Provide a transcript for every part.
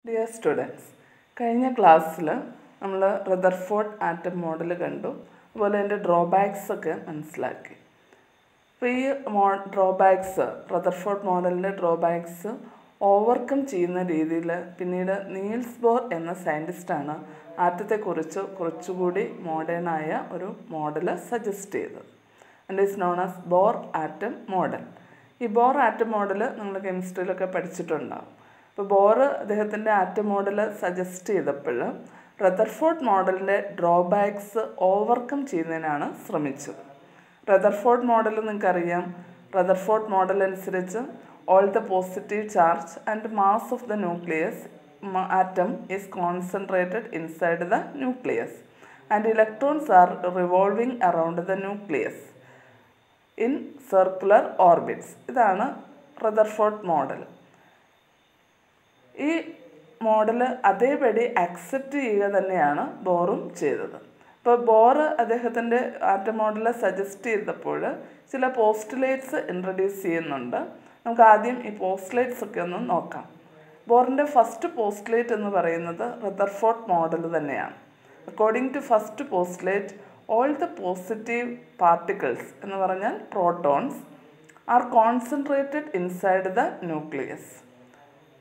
Dear students, കഴിഞ്ഞ ക്ലാസ്സിൽ നമ്മൾ റദർഫോർഡ് ആറ്റം മോഡൽ കണ്ടു. അതുപോലെ അതിൻ്റെ ഡ്രോബാക്സ് ഒക്കെ മനസ്സിലാക്കി. അപ്പോൾ ഈ ഡ്രോബാക്സ്, റദർഫോർഡ് മോഡലിൻ്റെ ഡ്രോബാക്സ് ഓവർകം ചെയ്യുന്ന രീതിയിൽ പിന്നീട് നീൽസ് ബോർ എന്ന സയൻറ്റിസ്റ്റാണ് ആറ്റത്തെക്കുറിച്ച് കുറച്ചുകൂടി മോഡേണായ ഒരു മോഡൽ സജസ്റ്റ് ചെയ്തത്. And is known as bore atom model. ഈ ബോർ ആറ്റം മോഡൽ നിങ്ങൾ കെമിസ്ട്രിയിലൊക്കെ പഠിച്ചിട്ടുണ്ടാകും. അപ്പോൾ ബോർ അദ്ദേഹത്തിൻ്റെ ആറ്റം മോഡൽ സജസ്റ്റ് ചെയ്തപ്പോൾ റദർഫോർഡ് മോഡലിൻ്റെ ഡ്രോബാക്സ് ഓവർകം ചെയ്യുന്നതിനാണ് ശ്രമിച്ചത്. റദർഫോർഡ് മോഡൽ നിങ്ങൾക്കറിയാം. റദർഫോർഡ് മോഡൽ അനുസരിച്ച് all the positive charge and mass of the nucleus atom is concentrated inside the nucleus and electrons are revolving around the nucleus in circular orbits. ഇതാണ് Rutherford model. ഈ model അതേപടി accept ചെയ്യുക തന്നെയാണ് ബോറും ചെയ്തത്. ഇപ്പോൾ bore അദ്ദേഹത്തിൻ്റെ atom model suggest ചെയ്തപ്പോൾ ചില പോസ്റ്റുലേറ്റ്സ് ഇൻട്രൊഡ്യൂസ് ചെയ്യുന്നുണ്ട്. നമുക്ക് ആദ്യം ഈ പോസ്റ്റുലേറ്റ്സ് ഒക്കെ ഒന്ന് നോക്കാം. ബോറിൻ്റെ ഫസ്റ്റ് പോസ്റ്റുലേറ്റ് എന്ന് പറയുന്നത് റദർഫോർഡ് മോഡൽ തന്നെയാണ്. According to first postulate, all the positive particles എന്ന് പറഞ്ഞാൽ protons are concentrated inside the nucleus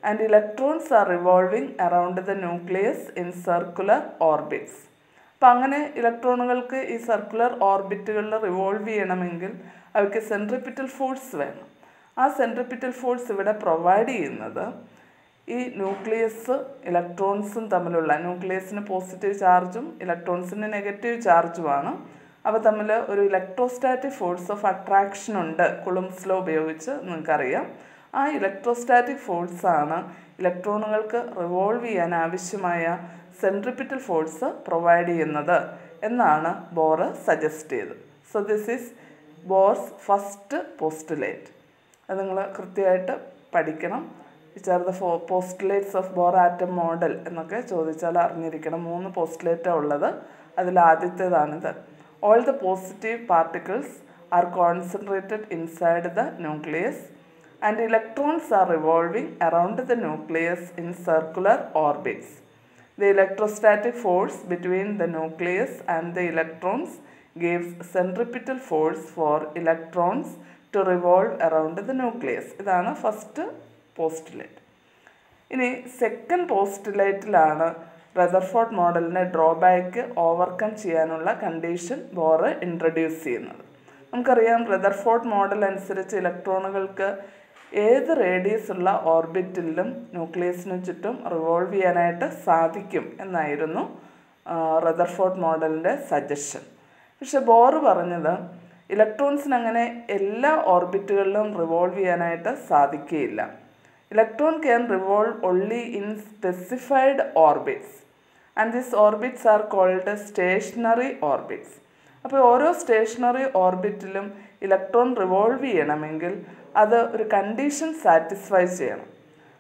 and electrons are revolving around the nucleus in circular orbits. അപ്പം അങ്ങനെ ഇലക്ട്രോണുകൾക്ക് ഈ സർക്കുലർ ഓർബിറ്റുകളിൽ റിവോൾവ് ചെയ്യണമെങ്കിൽ അവയ്ക്ക് സെൻട്രിപിറ്റൽ ഫോഴ്സ് വേണം. ആ സെൻട്രിപിറ്റൽ ഫോഴ്സ് ഇവിടെ പ്രൊവൈഡ് ചെയ്യുന്നത് ഈ ന്യൂക്ലിയസ് ഇലക്ട്രോൺസും തമ്മിലുള്ള, ന്യൂക്ലിയസിന് പോസിറ്റീവ് ചാർജും ഇലക്ട്രോൺസിന് നെഗറ്റീവ് ചാർജുമാണ്. അവ തമ്മിൽ ഒരു ഇലക്ട്രോസ്റ്റാറ്റിക് ഫോഴ്സ് ഓഫ് അട്രാക്ഷൻ ഉണ്ട്. കുളുംബ്സ് ലോ ഉപയോഗിച്ച് നിങ്ങൾക്കറിയാം. ആ ഇലക്ട്രോസ്റ്റാറ്റിക് ഫോഴ്സാണ് ഇലക്ട്രോണുകൾക്ക് റിവോൾവ് ചെയ്യാൻ ആവശ്യമായ സെൻട്രിപിറ്റൽ ഫോഴ്സ് പ്രൊവൈഡ് ചെയ്യുന്നത് എന്നാണ് ബോർ സജസ്റ്റ് ചെയ്തത്. So this is Bohr's first postulate. അത് നിങ്ങൾ കൃത്യമായിട്ട് പഠിക്കണം. Which are the postulates of Bohr atom model എന്നൊക്കെ ചോദിച്ചാൽ അറിഞ്ഞിരിക്കണം. 3 പോസ്റ്റുലേറ്റാണ് ഉള്ളത്. അതിൽ ആദ്യത്തേതാണിത്. All the positive particles are concentrated inside the nucleus and electrons are revolving around the nucleus in circular orbits. The electrostatic force between the nucleus and the electrons gives centripetal force for electrons to revolve around the nucleus. ഇതാണ് first postulate. ഇനി second പോസ്റ്റുലേറ്റിലാണ് Rutherford മോഡലിൻ്റെ drawback overcome ചെയ്യാനുള്ള condition bore introduce ചെയ്യുന്നത്. നമുക്കറിയാം, Rutherford model അനുസരിച്ച് ഇലക്ട്രോണുകൾക്ക് ഏത് radius ഉള്ള ഓർബിറ്റിലും ന്യൂക്ലിയസിന് ചുറ്റും revolve ചെയ്യാനായിട്ട് സാധിക്കും എന്നായിരുന്നു റദർഫോർഡ് മോഡലിൻ്റെ സജഷൻ. പക്ഷെ ബോർ പറഞ്ഞത് ഇലക്ട്രോൺസിന് അങ്ങനെ എല്ലാ ഓർബിറ്റുകളിലും റിവോൾവ് ചെയ്യാനായിട്ട് സാധിക്കുകയില്ല. Electron can revolve only in specified orbits and these orbits are called stationary orbits. അപ്പോൾ ഓരോ സ്റ്റേഷനറി ഓർബിറ്റിലും ഇലക്ട്രോൺ റിവോൾവ് ചെയ്യണമെങ്കിൽ അത് ഒരു കണ്ടീഷൻ സാറ്റിസ്ഫൈ ചെയ്യണം.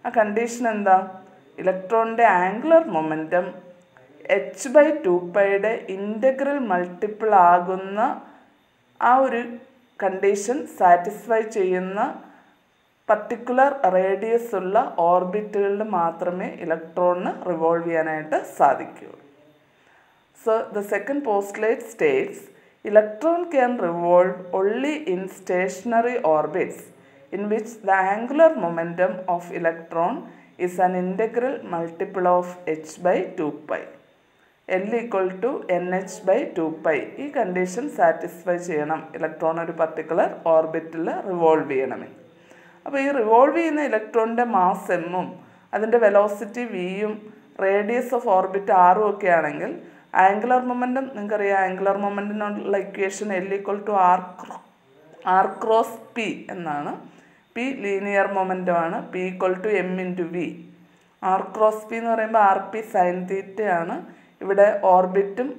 ആ കണ്ടീഷൻ എന്താ? ഇലക്ട്രോണിൻ്റെ ആംഗുലർ മൊമെൻറ്റം h/2πയുടെ ഇൻ്റഗ്രൽ മൾട്ടിപ്പിൾ ആകുന്ന ആ ഒരു കണ്ടീഷൻ സാറ്റിസ്ഫൈ ചെയ്യുന്ന പർട്ടിക്കുലർ റേഡിയസ് ഉള്ള ഓർബിറ്റുകളിൽ മാത്രമേ ഇലക്ട്രോണിന് റിവോൾവ് ചെയ്യാനായിട്ട് സാധിക്കുകയുള്ളൂ. So the second postulate states electron can revolve only in stationary orbits in which the angular momentum of electron is an integral multiple of h/2π. L = nh/2π. ഈ condition satisfy ചെയ്യണം electron ഒരു particular ഓർബിറ്റിൽ revolve ചെയ്യണമെങ്കിൽ. അപ്പോൾ ഈ revolve ചെയ്യുന്ന ഇലക്ട്രോണിൻ്റെ mass എമ്മും അതിൻ്റെ velocity വിയും റേഡിയസ് ഓഫ് ഓർബിറ്റ് ആറും ഒക്കെ ആണെങ്കിൽ ആംഗുലർ മൊമെൻറ്റം നിങ്ങൾക്കറിയാം. ആംഗുലർ മൊമെൻറ്റിനുള്ള equation L = r cross p എന്നാണ്. p ലീനിയർ മൊമെൻറ്റമാണ്. p = m × v. r cross p എന്ന് പറയുമ്പോൾ rp sin θ ആണ്. ഇവിടെ ഓർബിറ്റും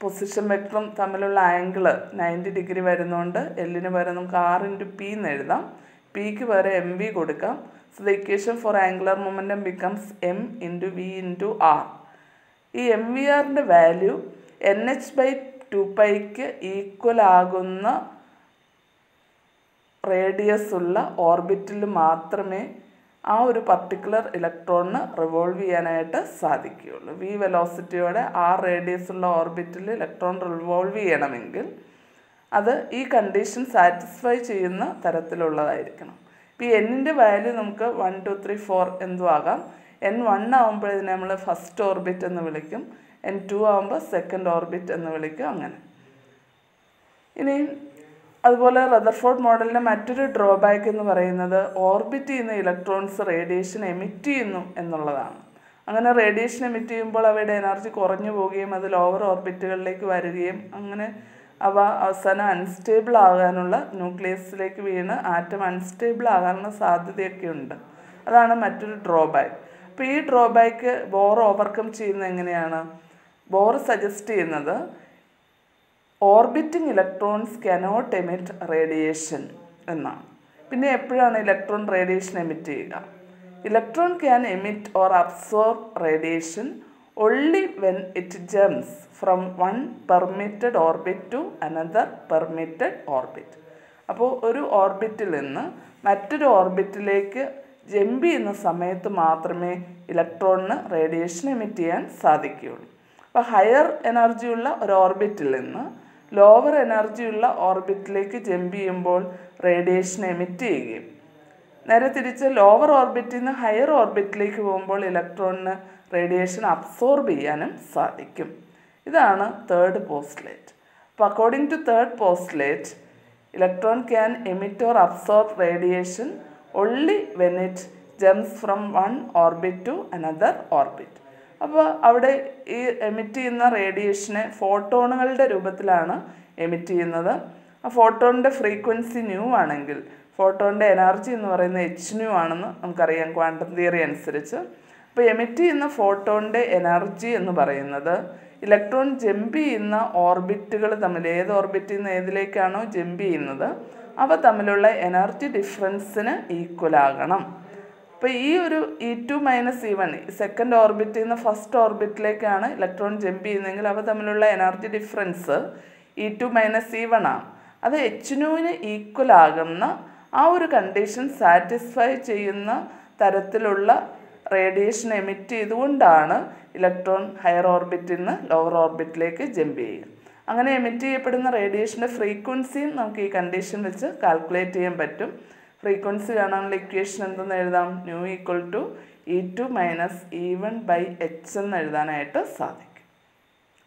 പൊസിഷൻ വെക്ടറും തമ്മിലുള്ള ആംഗിൾ 90 ഡിഗ്രി വരുന്നതുകൊണ്ട് എല്ലിന് പകരം നമുക്ക് r × p എന്ന് എഴുതാം. പിക്ക് പകരം mv കൊടുക്കാം. So the equation for angular momentum becomes m × v × r. ഈ mvrൻ്റെ വാല്യൂ nh/2πക്ക് ഈക്വൽ ആകുന്ന റേഡിയസ് ഉള്ള ഓർബിറ്റിൽ മാത്രമേ ആ ഒരു പർട്ടിക്കുലർ ഇലക്ട്രോണിന് റിവോൾവ് ചെയ്യാനായിട്ട് സാധിക്കുകയുള്ളൂ. v വെലോസിറ്റിയോടെ r റേഡിയസ് ഉള്ള ഓർബിറ്റിൽ ഇലക്ട്രോൺ റിവോൾവ് ചെയ്യണമെങ്കിൽ അത് ഈ കണ്ടീഷൻ സാറ്റിസ്ഫൈ ചെയ്യുന്ന തരത്തിലുള്ളതായിരിക്കണം. ഇപ്പോൾ ഈ എന്നിൻ്റെ വാല്യൂ നമുക്ക് 1 2 3 4 എന്തും ആകാം. n1 ആകുമ്പോൾ ഇതിനെ നമ്മൾ ഫസ്റ്റ് ഓർബിറ്റ് എന്ന് വിളിക്കും, n2 ആകുമ്പോൾ സെക്കൻഡ് ഓർബിറ്റ് എന്ന് വിളിക്കും. അങ്ങനെ ഇനി അതുപോലെ റദർഫോർഡ് മോഡലിൻ്റെ മറ്റൊരു ഡ്രോബാക്ക് എന്ന് പറയുന്നത് ഓർബിറ്റ് ചെയ്യുന്ന ഇലക്ട്രോൺസ് റേഡിയേഷൻ എമിറ്റ് ചെയ്യുന്നു എന്നുള്ളതാണ്. അങ്ങനെ റേഡിയേഷൻ എമിറ്റ് ചെയ്യുമ്പോൾ അവയുടെ എനർജി കുറഞ്ഞു പോവുകയും അത് ലോവർ ഓർബിറ്റുകളിലേക്ക് വരികയും അങ്ങനെ അവ അവസാനം അൺസ്റ്റേബിൾ ആകാനുള്ള ന്യൂക്ലിയസിലേക്ക് വീണ് ആറ്റം അൺസ്റ്റേബിൾ ആകാനുള്ള സാധ്യതയൊക്കെ ഉണ്ട്. അതാണ് മറ്റൊരു ഡ്രോബാക്ക്. അപ്പോൾ ഈ ഡ്രോബാക്ക് ബോർ ഓവർകം ചെയ്യുന്നത് എങ്ങനെയാണ്? ബോർ സജസ്റ്റ് ചെയ്യുന്നത് orbiting electrons cannot emit radiation എന്നാണ്. പിന്നെ എപ്പോഴാണ് ഇലക്ട്രോൺ റേഡിയേഷൻ എമിറ്റ് ചെയ്യുക? Electron can emit or absorb radiation only when it jumps from one permitted orbit to another permitted orbit. അപ്പോൾ ഒരു ഓർബിറ്റിൽ നിന്ന് മറ്റൊരു ഓർബിറ്റിലേക്ക് ജമ്പ് ചെയ്യുന്ന സമയത്ത് മാത്രമേ ഇലക്ട്രോണിന് റേഡിയേഷൻ എമിറ്റ് ചെയ്യാൻ സാധിക്കുകയുള്ളൂ. അപ്പോൾ ഹയർ എനർജിയുള്ള ഒരു ഓർബിറ്റിൽ നിന്ന് ലോവർ എനർജിയുള്ള ഓർബിറ്റിലേക്ക് ജമ്പ് ചെയ്യുമ്പോൾ റേഡിയേഷൻ എമിറ്റ് ചെയ്യുകയും നേരെ തിരിച്ച് ലോവർ ഓർബിറ്റിൽ നിന്ന് ഹയർ ഓർബിറ്റിലേക്ക് പോകുമ്പോൾ ഇലക്ട്രോണിന് റേഡിയേഷൻ അബ്സോർബ് ചെയ്യാനും സാധിക്കും. ഇതാണ് തേർഡ് പോസ്റ്റുലേറ്റ്. അപ്പോൾ according to third postulate electron can emit or absorb radiation only when it jumps from one orbit to another orbit. അപ്പോൾ അവിടെ ഈ എമിറ്റ് ചെയ്യുന്ന റേഡിയേഷനെ ഫോട്ടോണുകളുടെ രൂപത്തിലാണ് എമിറ്റ് ചെയ്യുന്നത്. ആ ഫോട്ടോണിൻ്റെ ഫ്രീക്വൻസി ന്യൂ ആണെങ്കിൽ ഫോട്ടോണിൻ്റെ എനർജി എന്ന് പറയുന്നത് h ആണെന്ന് നമുക്കറിയാം ക്വാണ്ടം തിയറി അനുസരിച്ച്. അപ്പോൾ എമിറ്റ് ചെയ്യുന്ന ഫോട്ടോണിൻ്റെ എനർജി എന്ന് പറയുന്നത് ഇലക്ട്രോൺ ജമ്പ് ചെയ്യുന്ന ഓർബിറ്റുകൾ തമ്മിൽ ഏത് ഓർബിറ്റിൽ നിന്ന് ഏതിലേക്കാണോ ജമ്പ് ചെയ്യുന്നത് അവ തമ്മിലുള്ള എനർജി ഡിഫറൻസിന് ഈക്വൽ ആകണം. അപ്പോൾ ഈ ഒരു E2 - E1 സെക്കൻഡ് ഓർബിറ്റിൽ നിന്ന് ഫസ്റ്റ് ഓർബിറ്റിലേക്കാണ് ഇലക്ട്രോൺ ജമ്പ് ചെയ്യുന്നതെങ്കിൽ അവ തമ്മിലുള്ള എനർജി ഡിഫറൻസ് E2 - E1 ആണ്. അത് hν ഈക്വൽ ആകുന്ന ആ ഒരു കണ്ടീഷൻ സാറ്റിസ്ഫൈ ചെയ്യുന്ന തരത്തിലുള്ള റേഡിയേഷൻ എമിറ്റ് ചെയ്തുകൊണ്ടാണ് ഇലക്ട്രോൺ ഹയർ ഓർബിറ്റിൽ നിന്ന് ലോവർ ഓർബിറ്റിലേക്ക് ജമ്പ് ചെയ്യുക. അങ്ങനെ എമിറ്റ് ചെയ്യപ്പെടുന്ന റേഡിയേഷൻ്റെ ഫ്രീക്വൻസിയും നമുക്ക് ഈ കണ്ടീഷൻ വെച്ച് കാൽക്കുലേറ്റ് ചെയ്യാൻ പറ്റും. ഫ്രീക്വൻസി കാണാനുള്ള ഇക്വേഷൻ എന്തെന്ന് എഴുതാം? New equal to E2 - E1/h എന്ന് എഴുതാനായിട്ട് സാധിക്കും.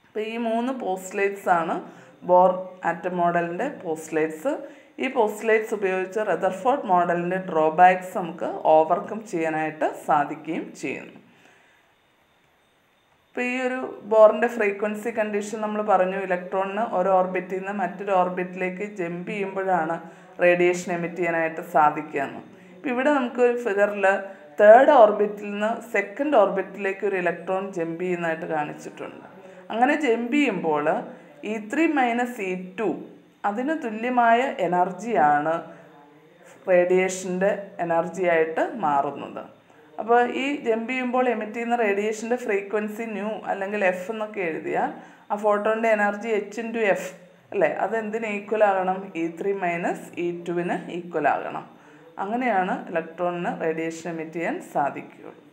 അപ്പോൾ ഈ 3 പോസ്റ്റുലേറ്റ്സ് ആണ് ബോർ ആറ്റം മോഡലിൻ്റെ പോസ്റ്റുലേറ്റ്സ്. ഈ പോസ്റ്റുലേറ്റ്സ് ഉപയോഗിച്ച് റദർഫോർഡ് മോഡലിൻ്റെ ഡ്രോബാക്സ് നമുക്ക് ഓവർകം ചെയ്യാനായിട്ട് സാധിക്കുകയും ചെയ്യുന്നു. ഇപ്പോൾ ഈ ഒരു ബോറിൻ്റെ ഫ്രീക്വൻസി കണ്ടീഷൻ നമ്മൾ പറഞ്ഞു ഇലക്ട്രോണിന് ഒരു ഓർബിറ്റിൽ നിന്ന് മറ്റൊരു ഓർബിറ്റിലേക്ക് ജമ്പ് ചെയ്യുമ്പോഴാണ് റേഡിയേഷൻ എമിറ്റ് ചെയ്യാനായിട്ട് സാധിക്കുകയെന്ന്. ഇപ്പോൾ ഇവിടെ നമുക്കൊരു ഫിഗറിൽ തേർഡ് ഓർബിറ്റിൽ നിന്ന് സെക്കൻഡ് ഓർബിറ്റിലേക്ക് ഒരു ഇലക്ട്രോൺ ജമ്പ് ചെയ്യുന്നതായിട്ട് കാണിച്ചിട്ടുണ്ട്. അങ്ങനെ ജമ്പ് ചെയ്യുമ്പോൾ E3 - E2 അതിന് തുല്യമായ എനർജിയാണ് റേഡിയേഷൻ്റെ എനർജിയായിട്ട് മാറുന്നത്. അപ്പോൾ ഈ ജമ്പ് ചെയ്യുമ്പോൾ എമിറ്റ് ചെയ്യുന്ന റേഡിയേഷൻ്റെ ഫ്രീക്വൻസി ന്യൂ അല്ലെങ്കിൽ എഫ് എന്നൊക്കെ എഴുതിയാൽ ആ ഫോട്ടോണിൻ്റെ എനർജി h × f അല്ലേ, അതെന്തിന് ഈക്വൽ ആകണം? E3 - E2 ഈക്വൽ ആകണം. അങ്ങനെയാണ് ഇലക്ട്രോണിന് റേഡിയേഷൻ എമിറ്റ് ചെയ്യാൻ സാധിക്കുകയുള്ളൂ.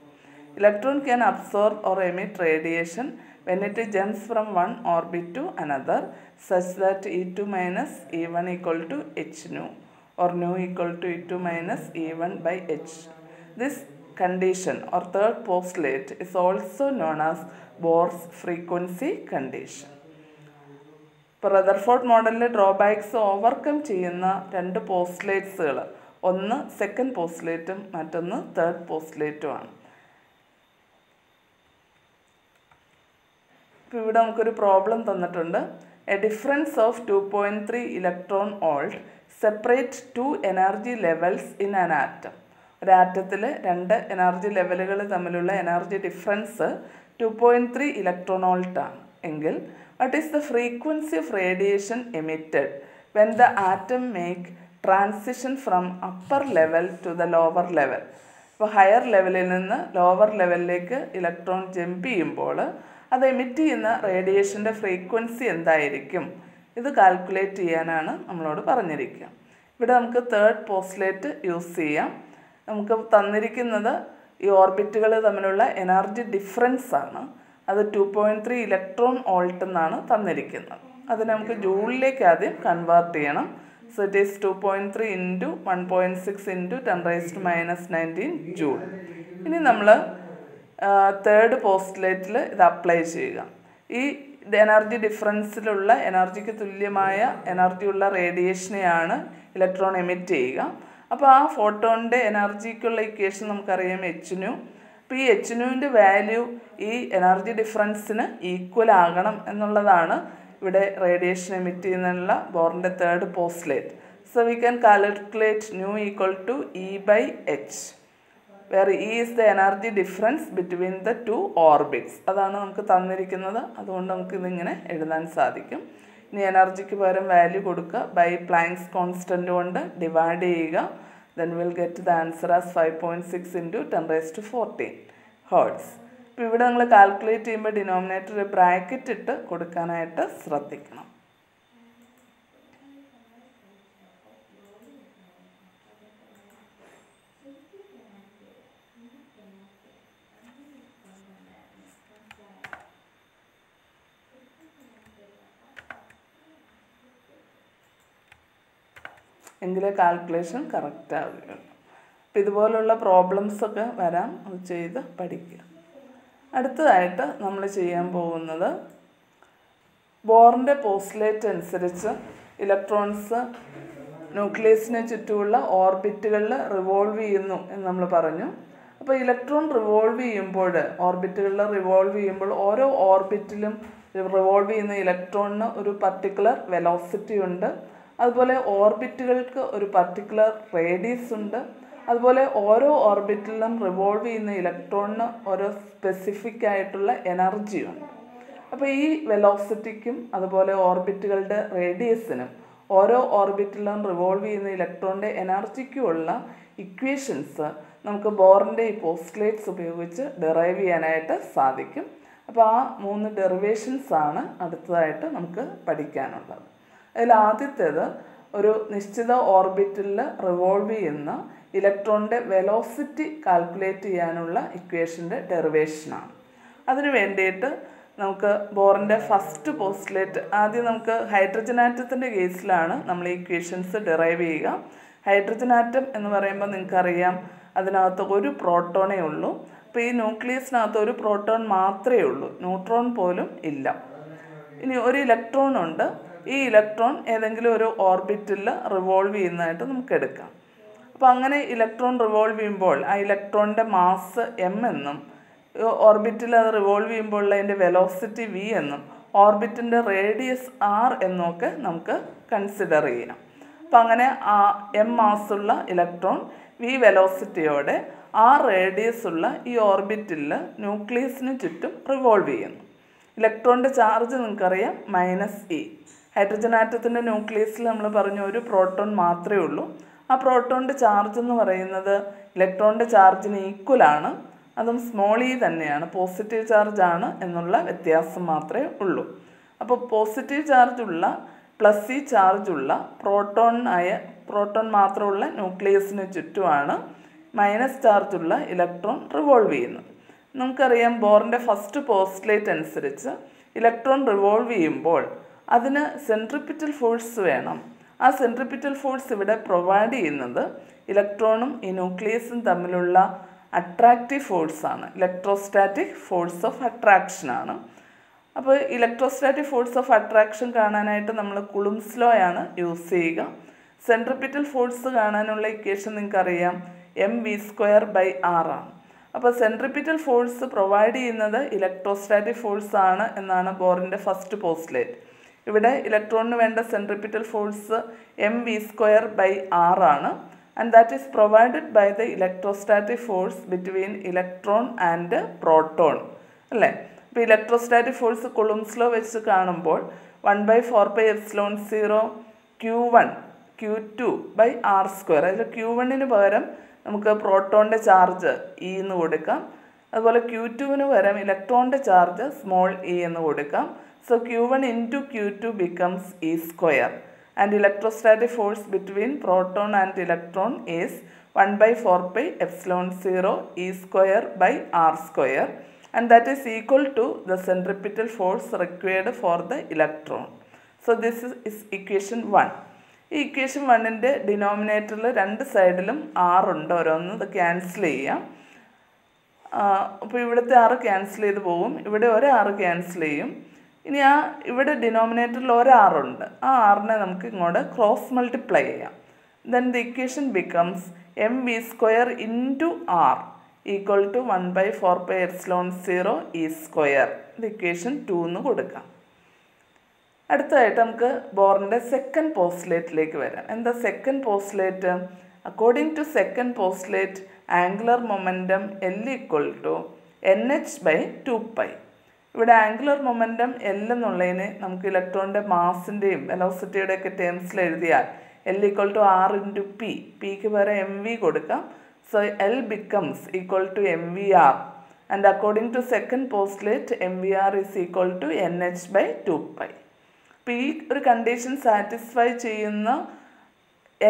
Electron can absorb or emit radiation when it jumps from one orbit to another such that E2 - E1 equal to hν or nu equal to E2 - E1/h. This condition or third postulate is also known as Bohr's frequency condition. ഇപ്പോൾ Rutherford മോഡലിലെ drawbacks overcome ചെയ്യുന്ന 2 പോസ്റ്റുലേറ്റ്സുകൾ ഒന്ന് second പോസ്റ്റുലേറ്റും മറ്റൊന്ന് third പോസ്റ്റുലേറ്റുമാണ്. ഇപ്പോൾ ഇവിടെ നമുക്കൊരു problem തന്നിട്ടുണ്ട്. A difference of 2.3 electron volt separate 2 energy levels in an atom. ഒരു ആറ്റത്തിൽ 2 energy ലെവലുകൾ തമ്മിലുള്ള എനർജി ഡിഫറൻസ് 2.3 ഇലക്ട്രോൺ വോൾട്ടാണ് എങ്കിൽ what is the frequency of radiation emitted when the atom make transition from upper level to the lower level? ഇപ്പോൾ higher ലെവലിൽ നിന്ന് lower ലെവലിലേക്ക് electron jump ചെയ്യുമ്പോൾ അത് എമിറ്റ് ചെയ്യുന്ന റേഡിയേഷൻ്റെ ഫ്രീക്വൻസി എന്തായിരിക്കും? ഇത് കാൽക്കുലേറ്റ് ചെയ്യാനാണ് നമ്മളോട് പറഞ്ഞിരിക്കുക. ഇവിടെ നമുക്ക് തേർഡ് പോസ്റ്റുലേറ്റ് യൂസ് ചെയ്യാം. നമുക്ക് തന്നിരിക്കുന്നത് ഈ ഓർബിറ്റുകൾ തമ്മിലുള്ള എനർജി ഡിഫറൻസ് ആണ്. അത് 2.3 ഇലക്ട്രോൺ വോൾട്ട് എന്നാണ് തന്നിരിക്കുന്നത്. അത് നമുക്ക് ജൂളിലേക്ക് ആദ്യം കൺവേർട്ട് ചെയ്യണം. So it is 2.3 into 1.6 into 10⁻⁻19 joule. ഇനി നമ്മൾ തേർഡ് പോസ്റ്റുലേറ്റിൽ ഇത് അപ്ലൈ ചെയ്യുക. ഈ എനർജി ഡിഫറൻസിലുള്ള എനർജിക്ക് തുല്യമായ എനർജിയുള്ള റേഡിയേഷനെയാണ് ഇലക്ട്രോൺ എമിറ്റ് ചെയ്യുക. അപ്പോൾ ആ ഫോട്ടോണിൻ്റെ എനർജിക്കുള്ള ഇക്വേഷൻ നമുക്കറിയാം hν. അപ്പോൾ ഈ hνൻ്റെ വാല്യൂ ഈ എനർജി ഡിഫറൻസിന് ഈക്വൽ ആകണം എന്നുള്ളതാണ് ഇവിടെ റേഡിയേഷൻ എമിറ്റ് ചെയ്യുന്നതിനുള്ള ബോറിൻ്റെ third postulate. So we can calculate nu equal to E/h, where E is the energy difference between the two orbits. അതാണ് നമുക്ക് തന്നിരിക്കുന്നത്. അതുകൊണ്ട് നമുക്ക് ഇതിങ്ങനെ എഴുതാൻ സാധിക്കും. ഇനി എനർജിക്ക് പകരം വാല്യൂ കൊടുക്കുക, ബൈ പ്ലാങ്ക്സ് കോൺസ്റ്റൻറ്റ് കൊണ്ട് ഡിവൈഡ് ചെയ്യുക. Then will get the answer as 5.6 into 10⁻14 hertz. ഇപ്പോൾ ഇവിടെ നമ്മൾ കാൽക്കുലേറ്റ് ചെയ്യുമ്പോൾ ഡിനോമിനേറ്റർ ബ്രാക്കറ്റ് ഇട്ട് കൊടുക്കാനായിട്ട് ശ്രദ്ധിക്കണം. എങ്കിലേ കാൽക്കുലേഷൻ കറക്റ്റ് ആവുകയുള്ളൂ. അപ്പോൾ ഇതുപോലുള്ള പ്രോബ്ലംസൊക്കെ വരാം, അത് ചെയ്ത് പഠിക്കുക. അടുത്തതായിട്ട് നമ്മൾ ചെയ്യാൻ പോകുന്നത് ബോറിൻ്റെ പോസ്റ്റുലേറ്റ് അനുസരിച്ച് ഇലക്ട്രോൺസ് ന്യൂക്ലിയസിന് ചുറ്റുമുള്ള ഓർബിറ്റുകളിൽ റിവോൾവ് ചെയ്യുന്നു എന്ന് നമ്മൾ പറഞ്ഞു. അപ്പോൾ ഇലക്ട്രോൺ റിവോൾവ് ചെയ്യുമ്പോൾ, ഓർബിറ്റുകളിൽ റിവോൾവ് ചെയ്യുമ്പോൾ ഓരോ ഓർബിറ്റിലും റിവോൾവ് ചെയ്യുന്ന ഇലക്ട്രോണിന് ഒരു പർട്ടിക്കുലർ വെലോസിറ്റി ഉണ്ട്. അതുപോലെ ഓർബിറ്റുകൾക്ക് ഒരു പർട്ടിക്കുലർ റേഡിയസ് ഉണ്ട്. അതുപോലെ ഓരോ ഓർബിറ്റിലും റിവോൾവ് ചെയ്യുന്ന ഇലക്ട്രോണിന് ഓരോ സ്പെസിഫിക് ആയിട്ടുള്ള എനർജിയുണ്ട്. അപ്പോൾ ഈ വെലോസിറ്റിക്കും അതുപോലെ ഓർബിറ്റുകളുടെ റേഡിയസിനും ഓരോ ഓർബിറ്റിലും റിവോൾവ് ചെയ്യുന്ന ഇലക്ട്രോണിൻ്റെ എനർജിക്കുമുള്ള ഇക്വേഷൻസ് നമുക്ക് ബോറിൻ്റെ ഈ പോസ്റ്റുലേറ്റ്സ് ഉപയോഗിച്ച് ഡെറൈവ് ചെയ്യാനായിട്ട് സാധിക്കും. അപ്പോൾ ആ 3 ഡെറിവേഷൻസ് ആണ് അടുത്തതായിട്ട് നമുക്ക് പഠിക്കാനുള്ളത്. അതിൽ ആദ്യത്തേത് ഒരു നിശ്ചിത ഓർബിറ്റിൽ റിവോൾവ് ചെയ്യുന്ന ഇലക്ട്രോണിൻ്റെ വെലോസിറ്റി കാൽക്കുലേറ്റ് ചെയ്യാനുള്ള ഇക്വേഷൻ്റെ ഡെറിവേഷനാണ്. അതിന് വേണ്ടിയിട്ട് നമുക്ക് ബോറിൻ്റെ ഫസ്റ്റ് പോസ്റ്റുലേറ്റ് ആദ്യം നമുക്ക് ഹൈഡ്രജൻ ആറ്റത്തിൻ്റെ കേസിലാണ് നമ്മൾ ഈ ഇക്വേഷൻസ് ഡെറൈവ് ചെയ്യുക. ഹൈഡ്രജൻ ആറ്റം എന്ന് പറയുമ്പോൾ നിങ്ങൾക്കറിയാം അതിനകത്ത് ഒരു പ്രോട്ടോണേ ഉള്ളൂ. അപ്പോൾ ഈ ന്യൂക്ലിയസിനകത്ത് ഒരു പ്രോട്ടോൺ മാത്രമേ ഉള്ളൂ, ന്യൂട്രോൺ പോലും ഇല്ല. ഇനി ഒരു ഇലക്ട്രോൺ ഉണ്ട്. ഈ ഇലക്ട്രോൺ ഏതെങ്കിലും ഒരു ഓർബിറ്റിൽ റിവോൾവ് ചെയ്യുന്നതായിട്ട് നമുക്ക് എടുക്കാം. അപ്പോൾ അങ്ങനെ ഇലക്ട്രോൺ റിവോൾവ് ചെയ്യുമ്പോൾ ആ ഇലക്ട്രോണിൻ്റെ മാസ് m എന്നും ഓർബിറ്റിൽ അത് റിവോൾവ് ചെയ്യുമ്പോൾ അതിൻ്റെ വെലോസിറ്റി v എന്നും ഓർബിറ്റിൻ്റെ റേഡിയസ് r എന്നും ഒക്കെ നമുക്ക് കൺസിഡർ ചെയ്യാം. അപ്പോൾ അങ്ങനെ m മാസുള്ള ഇലക്ട്രോൺ v വെലോസിറ്റിയോടെ r റേഡിയസ് ഉള്ള ഈ ഓർബിറ്റിൽ ന്യൂക്ലിയസിന് ചുറ്റും റിവോൾവ് ചെയ്യുന്നു. ഇലക്ട്രോണിൻ്റെ ചാർജ് നിങ്ങൾക്കറിയാം -e. ഹൈഡ്രജൻ ആറ്റത്തിൻ്റെ ന്യൂക്ലിയസിൽ നമ്മൾ പറഞ്ഞു ഒരു പ്രോട്ടോൺ മാത്രമേ ഉള്ളൂ. ആ പ്രോട്ടോണിൻ്റെ ചാർജ് എന്ന് പറയുന്നത് ഇലക്ട്രോണിൻ്റെ ചാർജിന് ഈക്വലാണ്. അതും സ്മോൾ e തന്നെയാണ്, പോസിറ്റീവ് ചാർജ് ആണ് എന്നുള്ള വ്യത്യാസം മാത്രമേ ഉള്ളൂ. അപ്പോൾ പോസിറ്റീവ് ചാർജുള്ള +e ചാർജുള്ള പ്രോട്ടോൺ മാത്രമുള്ള ന്യൂക്ലിയസിന് ചുറ്റുമാണ് ചാർജുള്ള ഇലക്ട്രോൺ റിവോൾവ് ചെയ്യുന്നത്. നമുക്കറിയാം ബോറിൻ്റെ ഫസ്റ്റ് പോസ്റ്റുലേറ്റ് അനുസരിച്ച് ഇലക്ട്രോൺ റിവോൾവ് ചെയ്യുമ്പോൾ അതിന് സെൻട്രിപിറ്റൽ ഫോഴ്സ് വേണം. ആ സെൻട്രിപിറ്റൽ ഫോഴ്സ് ഇവിടെ പ്രൊവൈഡ് ചെയ്യുന്നത് ഇലക്ട്രോണും ഈ ന്യൂക്ലിയസും തമ്മിലുള്ള അട്രാക്റ്റീവ് ഫോഴ്സാണ്, ഇലക്ട്രോസ്റ്റാറ്റിക് ഫോഴ്സ് ഓഫ് അട്രാക്ഷനാണ്. അപ്പോൾ ഇലക്ട്രോസ്റ്റാറ്റിക് ഫോഴ്സ് ഓഫ് അട്രാക്ഷൻ കാണാനായിട്ട് നമ്മൾ കുളുംസ് ലോ ആണ് യൂസ് ചെയ്യുക. സെൻട്രിപിറ്റൽ ഫോഴ്സ് കാണാനുള്ള ഇക്വേഷൻ നിങ്ങൾക്കറിയാം mv²/r ആണ്. അപ്പോൾ സെൻട്രിപിറ്റൽ ഫോഴ്സ് പ്രൊവൈഡ് ചെയ്യുന്നത് ഇലക്ട്രോസ്റ്റാറ്റിക് ഫോഴ്സ് ആണ് എന്നാണ് ബോറിൻ്റെ ഫസ്റ്റ് പോസ്റ്റുലേറ്റ്. ഇവിടെ ഇലക്ട്രോണിന് വേണ്ട സെൻട്രിപിറ്റൽ ഫോഴ്സ് mv²/r ആണ്. And that is provided by the electrostatic force between electron and proton അല്ലേ. ഇപ്പോൾ ഇലക്ട്രോസ്റ്റാറ്റിക് ഫോഴ്സ് കുളുംസ് ലോ വെച്ച് കാണുമ്പോൾ 1/4πε0 Q1 Q2/r². അതിൽ Q1ന് പകരം നമുക്ക് പ്രോട്ടോണിൻ്റെ ചാർജ് e എന്ന് കൊടുക്കാം. അതുപോലെ Q2ന് പകരം ഇലക്ട്രോണിൻ്റെ ചാർജ് സ്മോൾ e എന്ന് കൊടുക്കാം. So Q1 into Q2 becomes e². And electrostatic force between proton and electron is 1 by 4 pi epsilon 0 E square by R square, and that is equal to the centripetal force required for the electron. So this is equation 1. ഈ equation 1ൻ്റെ ഡിനോമിനേറ്ററിൽ രണ്ട് സൈഡിലും R ഉണ്ട്, ഓരോന്ന് ഇത് cancel ചെയ്യാം. അപ്പോൾ ഇവിടുത്തെ R ക്യാൻസൽ ചെയ്ത് പോകും, ഇവിടെ ഒരു R ക്യാൻസൽ ചെയ്യും. ഇനി ഇവിടെ ഡിനോമിനേറ്ററിൽ ഒരു R ഉണ്ട്, ആ ആറിനെ നമുക്ക് ഇങ്ങോട്ട് ക്രോസ് മൾട്ടിപ്ലൈ ചെയ്യാം. Then the equation becomes mv square into R equal to 1 by 4 pi epsilon 0 E square. ഇത് ഇക്വേഷൻ 2 എന്ന് കൊടുക്കാം. അടുത്തതായിട്ട് നമുക്ക് ബോറിൻ്റെ സെക്കൻഡ് പോസ്റ്റുലേറ്റിലേക്ക് വരാം. എന്താ second postulate? According to second postulate angular momentum L equal to NH by 2 pi. ഇവിടെ angular momentum L എന്നുള്ളതിന് നമുക്ക് ഇലക്ട്രോണിൻ്റെ മാസിൻ്റെയും വെലോസിറ്റിയുടെ ഒക്കെ ടേംസിൽ എഴുതിയാൽ L equal to R into P. Pക്ക് പകരം mv കൊടുക്കാം. So L becomes equal to mvr. And according to second postulate, mvr is equal to nh by 2 pi. അപ്പോൾ ഈ ഒരു കണ്ടീഷൻ സാറ്റിസ്ഫൈ ചെയ്യുന്ന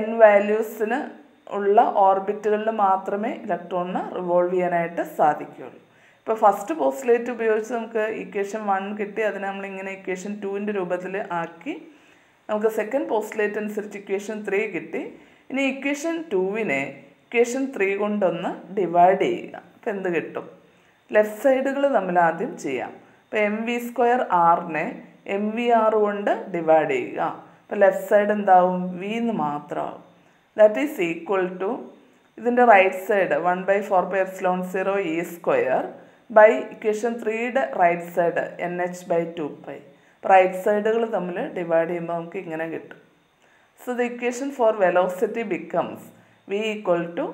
n വാല്യൂസിന് ഉള്ള ഓർബിറ്റുകളിൽ മാത്രമേ ഇലക്ട്രോണിന് റിവോൾവ് ചെയ്യാനായിട്ട് സാധിക്കുകയുള്ളൂ. ഇപ്പോൾ ഫസ്റ്റ് പോസ്റ്റുലേറ്റ് ഉപയോഗിച്ച് നമുക്ക് ഇക്വേഷൻ 1 കിട്ടി, അതിനെ നമ്മളിങ്ങനെ ഇക്വേഷൻ 2ൻ്റെ രൂപത്തിൽ ആക്കി. നമുക്ക് സെക്കൻഡ് പോസ്റ്റുലേറ്റ് അനുസരിച്ച് ഇക്വേഷൻ 3 കിട്ടി. ഇനി ഇക്വേഷൻ 2വിനെ ഇക്വേഷൻ 3 കൊണ്ടൊന്ന് ഡിവൈഡ് ചെയ്യുക. അപ്പോൾ എന്ത് കിട്ടും? ലെഫ്റ്റ് സൈഡുകൾ തമ്മിൽ ആദ്യം ചെയ്യാം. അപ്പോൾ എം വി സ്ക്വയർ ആറിനെ എം വി ആർ കൊണ്ട് ഡിവൈഡ് ചെയ്യുക. അപ്പോൾ ലെഫ്റ്റ് സൈഡ് എന്താവും? വി എന്ന് മാത്രമാവും. ദാറ്റ് ഈസ് ഈക്വൽ ടു ഇതിൻ്റെ right side 1 by 4 pi epsilon 0 E square by equation 3യുടെ right side NH by 2 pi. Right സൈഡുകൾ തമ്മിൽ ഡിവൈഡ് ചെയ്യുമ്പോൾ നമുക്ക് ഇങ്ങനെ കിട്ടും. So the equation for velocity becomes V equal to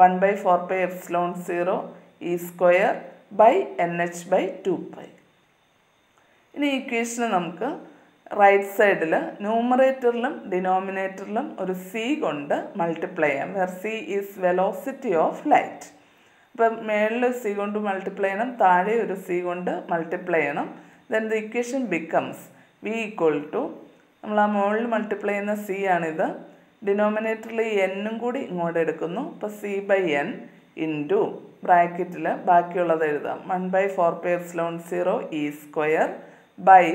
1 by 4 pi epsilon 0 E square by NH by 2 pi. ഇനി ഇക്വേഷന് നമുക്ക് right സൈഡിൽ ന്യൂമറേറ്ററിലും ഡിനോമിനേറ്ററിലും ഒരു C കൊണ്ട് മൾട്ടിപ്ലൈ ചെയ്യാം. Where C is velocity of light. അപ്പം മേളിൽ C കൊണ്ട് മൾട്ടിപ്ലൈ ചെയ്യണം, താഴെ ഒരു C കൊണ്ട് മൾട്ടിപ്ലൈ ചെയ്യണം. Then the equation becomes V equal to, നമ്മൾ ആ മുകളിൽ മൾട്ടിപ്ലൈ ചെയ്യുന്ന C ആണിത്, ഡിനോമിനേറ്ററിൽ എന്നും കൂടി ഇങ്ങോട്ട് എടുക്കുന്നു. അപ്പോൾ C by n ഇൻറ്റു ബ്രാക്കറ്റിൽ ബാക്കിയുള്ളത് എഴുതാം 1 by 4 pi epsilon 0 E square by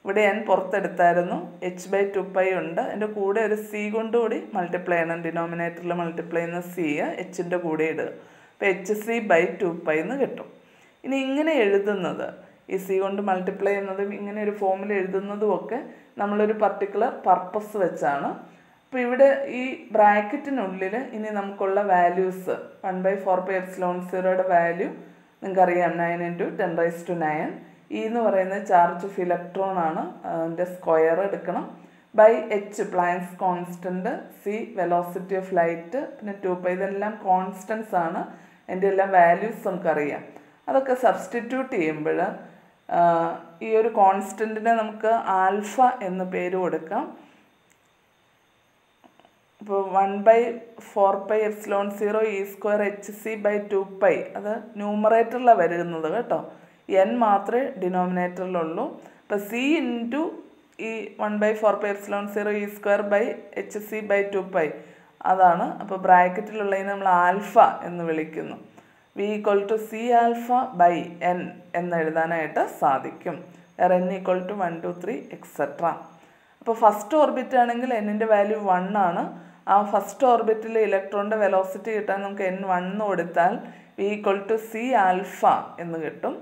ഇവിടെ n പുറത്തെടുത്തായിരുന്നു h by 2 pi ഉണ്ട്, അതിൻ്റെ കൂടെ ഒരു C കൊണ്ടുകൂടി മൾട്ടിപ്ലൈ ചെയ്യണം. ഡിനോമിനേറ്ററിൽ മൾട്ടിപ്ലൈ ചെയ്യുന്ന C എച്ചിൻ്റെ കൂടെ ഇടുക. അപ്പോൾ HC by 2 pi എന്ന് കിട്ടും. ഇനി ഇങ്ങനെ എഴുതുന്നത്, ഈ C കൊണ്ട് മൾട്ടിപ്ലൈ ചെയ്യുന്നതും ഇങ്ങനെ ഒരു ഫോമിൽ എഴുതുന്നതും ഒക്കെ നമ്മളൊരു പർട്ടിക്കുലർ പർപ്പസ് വെച്ചാണ്. അപ്പോൾ ഇവിടെ ഈ ബ്രാക്കറ്റിനുള്ളിൽ ഇനി നമുക്കുള്ള വാല്യൂസ് 1 by 4 pi epsilon 0യുടെ വാല്യൂ നിങ്ങൾക്കറിയാം 9 × 10⁹. E എന്ന് പറയുന്നത് ചാർജ് ഓഫ് ഇലക്ട്രോൺ ആണ്, അതിൻ്റെ സ്ക്വയർ എടുക്കണം. By H Planck's constant, C velocity of light, പിന്നെ 2 pi, ഇതെല്ലാം കോൺസ്റ്റൻസ് ആണ്. അതിൻ്റെ എല്ലാം വാല്യൂസ് നമുക്കറിയാം. അതൊക്കെ സബ്സ്റ്റിറ്റ്യൂട്ട് ചെയ്യുമ്പോൾ ഈ ഒരു കോൺസ്റ്റൻറ്റിനെ നമുക്ക് ആൽഫ എന്ന് പേര് കൊടുക്കാം. ഇപ്പോൾ 1 by 4 pi epsilon 0 E square HC by 2 pi അത് ന്യൂമറേറ്ററിലാണ് വരുന്നത് കേട്ടോ, n മാത്രമേ ഡിനോമിനേറ്ററിലുള്ളൂ. അപ്പോൾ C ഇൻറ്റു ഈ 1 by 4 pi epsilon 0 E square by HC by 2 pi അതാണ്. അപ്പോൾ ബ്രാക്കറ്റിലുള്ളതിനെ നമ്മൾ ആൽഫ എന്ന് വിളിക്കുന്നു. V equal to C alpha by n എന്ന് എഴുതാനായിട്ട് സാധിക്കും. n equal to 1 2 3 etc. അപ്പോൾ ഫസ്റ്റ് ഓർബിറ്റ് ആണെങ്കിൽ എന്നിൻ്റെ വാല്യൂ 1 ആണ്. ആ ഫസ്റ്റ് ഓർബിറ്റിൽ ഇലക്ട്രോണിൻ്റെ വെലോസിറ്റി കിട്ടാൻ നമുക്ക് n 1 കൊടുത്താൽ V equal to C alpha എന്ന് കിട്ടും.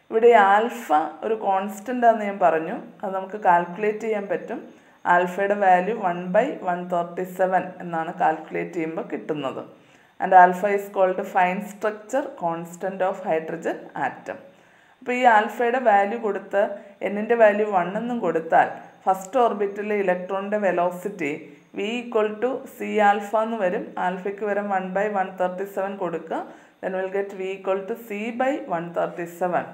ഇവിടെ ആൽഫ ഒരു കോൺസ്റ്റൻ്റ് ആണെന്ന് ഞാൻ പറഞ്ഞു, അത് നമുക്ക് കാൽക്കുലേറ്റ് ചെയ്യാൻ പറ്റും. ആൽഫയുടെ വാല്യൂ 1 by 137 എന്നാണ് കാൽക്കുലേറ്റ് ചെയ്യുമ്പോൾ കിട്ടുന്നത്. And alpha is called fine structure constant of hydrogen atom. അപ്പോൾ ഈ ആൽഫയുടെ വാല്യൂ കൊടുത്ത് എന്നിൻ്റെ വാല്യൂ 1 എന്നും കൊടുത്താൽ ഫസ്റ്റ് ഓർബിറ്റിലെ ഇലക്ട്രോണിൻ്റെ velocity V equal to C alpha എന്ന് വരും. ആൽഫയ്ക്ക് വരും 1 by 137 കൊടുക്കുക. then we'll get V equal to C by 137.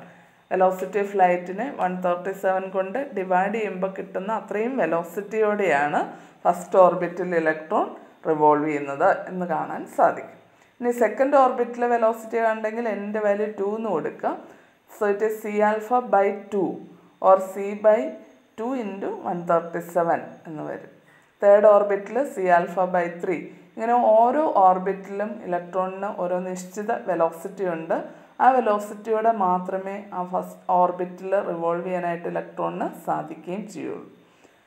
Velocity of ലൈറ്റിനെ 137 കൊണ്ട് ഡിവൈഡ് ചെയ്യുമ്പോൾ കിട്ടുന്ന അത്രയും വെലോസിറ്റിയോടെയാണ് ഫസ്റ്റ് ഓർബിറ്റിൽ ഇലക്ട്രോൺ റിവോൾവ് ചെയ്യുന്നത് എന്ന് കാണാൻ സാധിക്കും. ഇനി സെക്കൻഡ് ഓർബിറ്റിലെ വെലോസിറ്റി കണ്ടെങ്കിൽ എൻ്റെ വാല്യൂ 2 എന്ന് കൊടുക്കുക. So it is C alpha by 2 or C by 2 × 137 എന്ന് വരും. തേർഡ് ഓർബിറ്റിൽ C alpha by 3. ഇങ്ങനെ ഓരോ ഓർബിറ്റിലും ഇലക്ട്രോണിന് ഓരോ നിശ്ചിത വെലോസിറ്റി ഉണ്ട്. ആ വെലോസിറ്റിയോടെ മാത്രമേ ആ ഫസ്റ്റ് ഓർബിറ്റിൽ റിവോൾവ് ചെയ്യാനായിട്ട് ഇലക്ട്രോണിന് സാധിക്കുകയും ചെയ്യുള്ളൂ.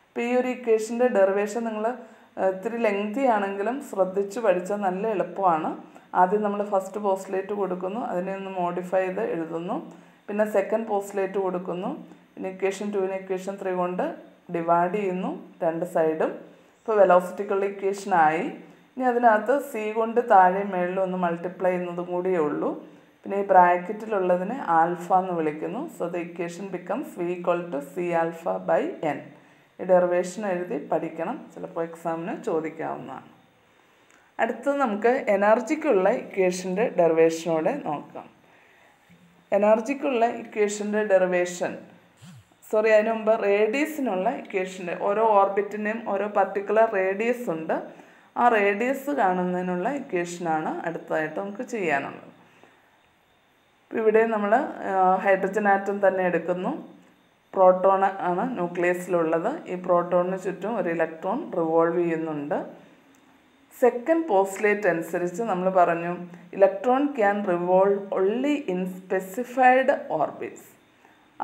അപ്പോൾ ഈ ഒരു ഇക്വേഷൻ്റെ ഡെറിവേഷൻ നിങ്ങൾ ഇത്തിരി ലെങ്തി ആണെങ്കിലും ശ്രദ്ധിച്ച് പഠിച്ചാൽ നല്ല എളുപ്പമാണ്. ആദ്യം നമ്മൾ ഫസ്റ്റ് പോസ്റ്റുലേറ്റ് കൊടുക്കുന്നു, അതിനെ ഒന്ന് മോഡിഫൈ ചെയ്ത് എഴുതുന്നു. പിന്നെ സെക്കൻഡ് പോസ്റ്റുലേറ്റ് കൊടുക്കുന്നു. പിന്നെ ഇക്വേഷൻ 2നെ ഇക്വേഷൻ 3 കൊണ്ട് ഡിവൈഡ് ചെയ്യുന്നു രണ്ട് സൈഡും. ഇപ്പോൾ വെലോസിറ്റിക്കുള്ള ഇക്വേഷനായി. ഇനി അതിനകത്ത് സി കൊണ്ട് താഴെ മേളിലും ഒന്ന് മൾട്ടിപ്ലൈ ചെയ്യുന്നതും കൂടിയേ ഉള്ളൂ. പിന്നെ ഈ ബ്രാക്കറ്റിലുള്ളതിനെ ആൽഫ എന്ന് വിളിക്കുന്നു. So the equation becomes V = C∝/n. ഈ ഡെറിവേഷൻ എഴുതി പഠിക്കണം, ചിലപ്പോൾ എക്സാമിന് ചോദിക്കാവുന്നതാണ്. അടുത്തത് നമുക്ക് എനർജിക്കുള്ള ഇക്വേഷൻ്റെ ഡെറിവേഷനോടെ നോക്കാം. എനർജിക്കുള്ള ഇക്വേഷൻ്റെ ഡെറിവേഷൻ അതിന് മുമ്പ് റേഡിയസിനുള്ള ഇക്വേഷൻ്റെ ഓരോ ഓർബിറ്റിൻ്റെയും ഓരോ പർട്ടിക്കുലർ റേഡിയസ് ഉണ്ട്. ആ റേഡിയസ് കാണുന്നതിനുള്ള ഇക്വേഷനാണ് അടുത്തതായിട്ട് നമുക്ക് ചെയ്യാനുള്ളത്. ഇവിടെ നമ്മൾ ഹൈഡ്രജൻ ആറ്റം തന്നെ എടുക്കുന്നു. പ്രോട്ടോൺ ആണ് ന്യൂക്ലിയസിലുള്ളത്. ഈ പ്രോട്ടോണിന് ചുറ്റും ഒരു ഇലക്ട്രോൺ റിവോൾവ് ചെയ്യുന്നുണ്ട്. സെക്കൻഡ് പോസ്റ്റുലേറ്റ് അനുസരിച്ച് നമ്മൾ പറഞ്ഞു electron can revolve only in specified orbits.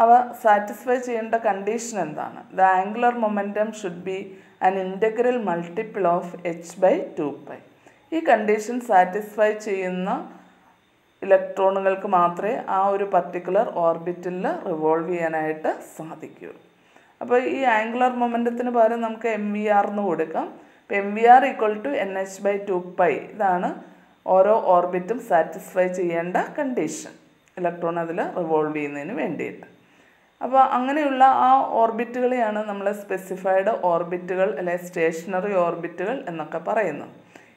അവ സാറ്റിസ്ഫൈ ചെയ്യേണ്ട കണ്ടീഷൻ എന്താണ്? The angular momentum should be an integral multiple of h/2π. ഈ കണ്ടീഷൻ സാറ്റിസ്ഫൈ ചെയ്യുന്ന ഇലക്ട്രോണുകൾക്ക് മാത്രമേ ആ ഒരു പർട്ടിക്കുലർ ഓർബിറ്റിൽ റിവോൾവ് ചെയ്യാനായിട്ട് സാധിക്കൂ. അപ്പോൾ ഈ ആംഗുലർ മൊമെൻറ്റത്തിന് പകരം നമുക്ക് MVR എന്ന് കൊടുക്കാം. അപ്പോൾ MVR = NH/2π. ഇതാണ് ഓരോ ഓർബിറ്റും സാറ്റിസ്ഫൈ ചെയ്യേണ്ട കണ്ടീഷൻ ഇലക്ട്രോൺ അതിൽ റിവോൾവ് ചെയ്യുന്നതിന് വേണ്ടിയിട്ട്. അപ്പോൾ അങ്ങനെയുള്ള ആ ഓർബിറ്റുകളെയാണ് നമ്മൾ സ്പെസിഫൈഡ് ഓർബിറ്റുകൾ അല്ലെങ്കിൽ സ്റ്റേഷനറി ഓർബിറ്റുകൾ എന്നൊക്കെ പറയുന്നത്.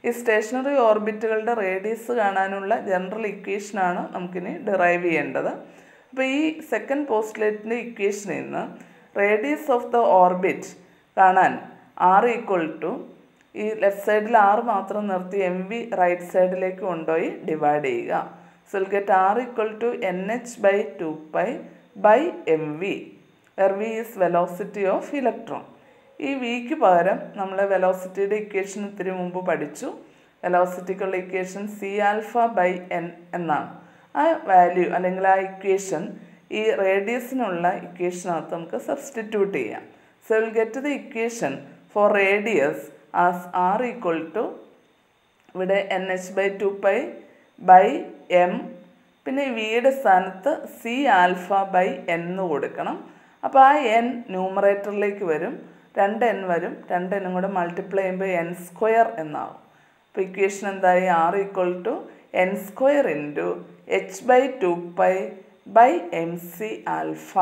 ഈ സ്റ്റേഷനറി ഓർബിറ്റുകളുടെ റേഡിയസ് കാണാനുള്ള ജനറൽ ഇക്വേഷനാണ് നമുക്കിനി ഡിറൈവ് ചെയ്യേണ്ടത്. അപ്പോൾ ഈ സെക്കൻഡ് പോസ്റ്റുലേറ്റിൻ്റെ ഇക്വേഷനിൽ നിന്ന് റേഡിയസ് ഓഫ് ദ ഓർബിറ്റ് കാണാൻ R = ഈ ലെഫ്റ്റ് സൈഡിൽ R മാത്രം നിർത്തി MV റൈറ്റ് സൈഡിലേക്ക് കൊണ്ടുപോയി ഡിവൈഡ് ചെയ്യുക. So will get R = NH/2π/mv, where V is velocity of electron. ഈ വിക്ക് പകരം നമ്മൾ വെലോസിറ്റിയുടെ ഇക്വേഷൻ ഇത്തിരി മുമ്പ് പഠിച്ചു. വെലോസിറ്റിക്കുള്ള ഇക്വേഷൻ C∝/n എന്നാണ്. ആ വാല്യൂ അല്ലെങ്കിൽ ആ ഇക്വേഷൻ ഈ റേഡിയസിനുള്ള ഇക്വേഷനകത്ത് നമുക്ക് സബ്സ്റ്റിറ്റ്യൂട്ട് ചെയ്യാം. So will get the equation for radius as R = ഇവിടെ NH/2π/m, പിന്നെ വിയുടെ സ്ഥാനത്ത് C∝/n എന്ന് കൊടുക്കണം. അപ്പോൾ ആ n ന്യൂമറേറ്ററിലേക്ക് വരും, 2n വരും, 2n കൂടെ മൾട്ടിപ്ലൈ ചെയ്യുമ്പോൾ n² എന്നാവും. അപ്പോൾ ഇക്വേഷൻ എന്തായി? R = n² × h/2π/mc∝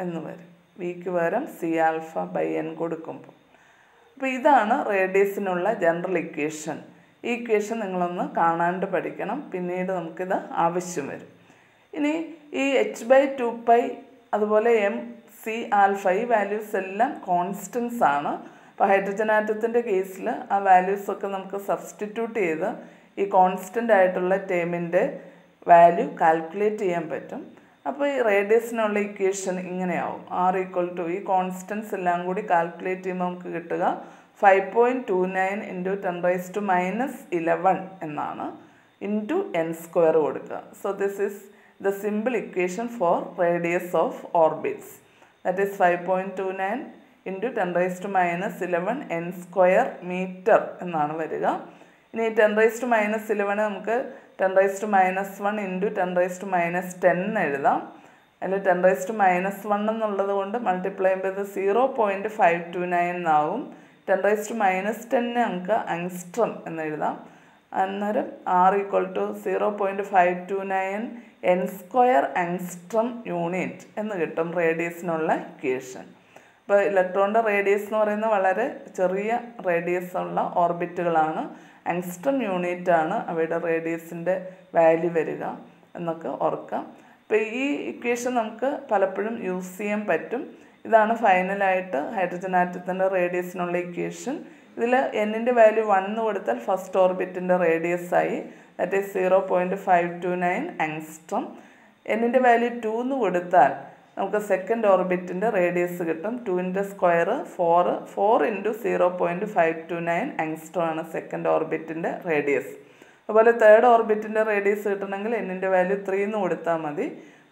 എന്ന് വരും. വിക്ക് പകരം C∝/n കൊടുക്കുമ്പോൾ. അപ്പോൾ ഇതാണ് റേഡിയസിനുള്ള ജനറൽ ഇക്വേഷൻ. ഈ ഇക്വേഷൻ നിങ്ങളൊന്ന് കാണാണ്ട് പഠിക്കണം, പിന്നീട് നമുക്കിത് ആവശ്യം വരും. ഇനി ഈ h/2π അതുപോലെ mc∝ ഈ വാല്യൂസ് എല്ലാം കോൺസ്റ്റൻസ് ആണ്. അപ്പോൾ ഹൈഡ്രജൻ ആറ്റത്തിൻ്റെ കേസിൽ ആ വാല്യൂസൊക്കെ നമുക്ക് സബ്സ്റ്റിറ്റ്യൂട്ട് ചെയ്ത് ഈ കോൺസ്റ്റൻ്റ് ആയിട്ടുള്ള ടേമിൻ്റെ വാല്യൂ കാൽക്കുലേറ്റ് ചെയ്യാൻ പറ്റും. അപ്പോൾ ഈ റേഡിയസിനുള്ള ഇക്വേഷൻ ഇങ്ങനെയാവും. R = ഈ കോൺസ്റ്റൻസ് എല്ലാം കൂടി കാൽക്കുലേറ്റ് ചെയ്യുമ്പോൾ നമുക്ക് കിട്ടുക 5.29 × 10⁻11 എന്നാണ്, ഇൻറ്റു n² കൊടുക്കുക. So this is the simple equation for radius of orbits, that is 5.29 × 10⁻11 n² meter എന്നാണ് വരിക. ഇനി 10⁻11 നമുക്ക് 10⁻1 × 10⁻10 എഴുതാം. അതിൽ 10⁻1 എന്നുള്ളത് കൊണ്ട് മൾട്ടിപ്ലൈ ചെയ്യുമ്പോൾ ഇത് 0.529 എന്നാവും. 10⁻10 നമുക്ക് ആങ്സ്ട്രം എന്ന് എഴുതാം. അന്നേരം R = 0.529 n² ആങ്സ്ട്രം യൂണിറ്റ് എന്ന് കിട്ടും റേഡിയസിനുള്ള ഇക്വേഷൻ. ഇപ്പോൾ ഇലക്ട്രോണിൻ്റെ റേഡിയസ് എന്ന് പറയുന്നത് വളരെ ചെറിയ റേഡിയസ് ഉള്ള ഓർബിറ്റുകളാണ്. ആങ്സ്ട്രം യൂണിറ്റാണ് അവയുടെ റേഡിയസിൻ്റെ വാല്യൂ വരിക എന്നൊക്കെ ഓർക്കാം. അപ്പോൾ ഈ ഇക്വേഷൻ നമുക്ക് പലപ്പോഴും യൂസ് ചെയ്യാൻ പറ്റും. ഇതാണ് ഫൈനലായിട്ട് ഹൈഡ്രജൻ ആറ്റത്തിൻ്റെ റേഡിയസിനുള്ള ഇക്വേഷൻ. ഇതിൽ എന്നിൻ്റെ വാല്യൂ 1 കൊടുത്താൽ ഫസ്റ്റ് ഓർബിറ്റിൻ്റെ റേഡിയസ് ആയി, ദാറ്റ് ഈസ് 0.529 ആങ്സ്ട്രം. എന്നിൻ്റെ വാല്യൂ 2 കൊടുത്താൽ നമുക്ക് സെക്കൻഡ് ഓർബിറ്റിൻ്റെ റേഡിയസ് കിട്ടും. 2ൻ്റെ സ്ക്വയർ 4 4 × 0.529 ആങ്സ്ട്രോം ആണ് സെക്കൻഡ് ഓർബിറ്റിൻ്റെ റേഡിയസ്. അതുപോലെ തേർഡ് ഓർബിറ്റിൻ്റെ റേഡിയസ് കിട്ടണമെങ്കിൽ എന്നിൻ്റെ വാല്യൂ 3 എന്ന് കൊടുത്താൽ മതി.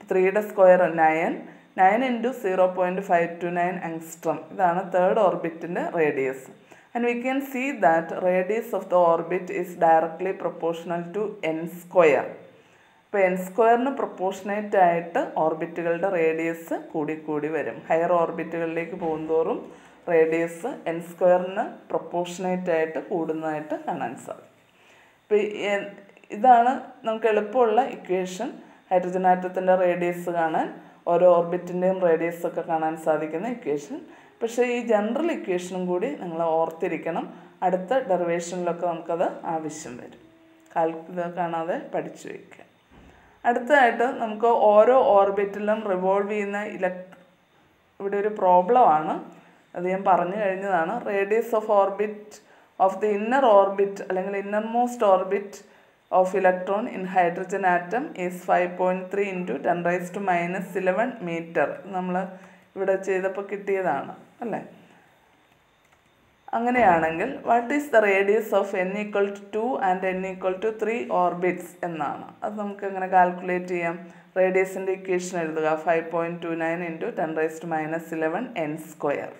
3യുടെ സ്ക്വയർ 9 9 × 0.529 ആങ്സ്ട്രോം. ഇതാണ് തേർഡ് ഓർബിറ്റിൻ്റെ radius. And we can see that radius of the orbit is directly proportional to n square. അപ്പോൾ n സ്ക്വയറിന് പ്രൊപ്പോർഷനേറ്റ് ആയിട്ട് ഓർബിറ്റുകളുടെ റേഡിയസ് കൂടി വരും. ഹയർ ഓർബിറ്റുകളിലേക്ക് പോകുന്തോറും റേഡിയസ് n സ്ക്വയറിന് പ്രൊപ്പോർഷനേറ്റ് ആയിട്ട് കൂടുന്നതായിട്ട് കാണാൻ സാധിക്കും. ഇപ്പോൾ ഇതാണ് നമുക്ക് എളുപ്പമുള്ള ഇക്വേഷൻ. ഹൈഡ്രജൻ ആറ്റത്തിൻ്റെ റേഡിയസ് കാണാൻ, ഓരോ ഓർബിറ്റിൻ്റെയും റേഡിയസ് ഒക്കെ കാണാൻ സാധിക്കുന്ന ഇക്വേഷൻ. പക്ഷേ ഈ ജനറൽ ഇക്വേഷനും കൂടി നിങ്ങൾ ഓർത്തിരിക്കണം. അടുത്ത ഡെറിവേഷനിലൊക്കെ നമുക്കത് ആവശ്യം വരും. ഇത് കാണാതെ പഠിച്ചു വയ്ക്കുക. അടുത്തതായിട്ട് നമുക്ക് ഓരോ ഓർബിറ്റിലും റിവോൾവ് ചെയ്യുന്ന ഇവിടെ ഒരു പ്രോബ്ലമാണ്, അത് ഞാൻ പറഞ്ഞു കഴിഞ്ഞതാണ്. Radius of orbit of the inner orbit അല്ലെങ്കിൽ innermost orbit of electron in hydrogen atom is 5.3 × 10⁻⁻11 metre. നമ്മൾ ഇവിടെ ചെയ്തപ്പോൾ കിട്ടിയതാണ് അല്ലേ. അങ്ങനെയാണെങ്കിൽ what is the radius of n = 2 and n = 3 orbits എന്നാണ്. അത് നമുക്ക് എങ്ങനെ കാൽക്കുലേറ്റ് ചെയ്യാം? റേഡിയസിൻ്റെ ഇക്വേഷൻ എഴുതുക. 5.29 × 10⁻11 n².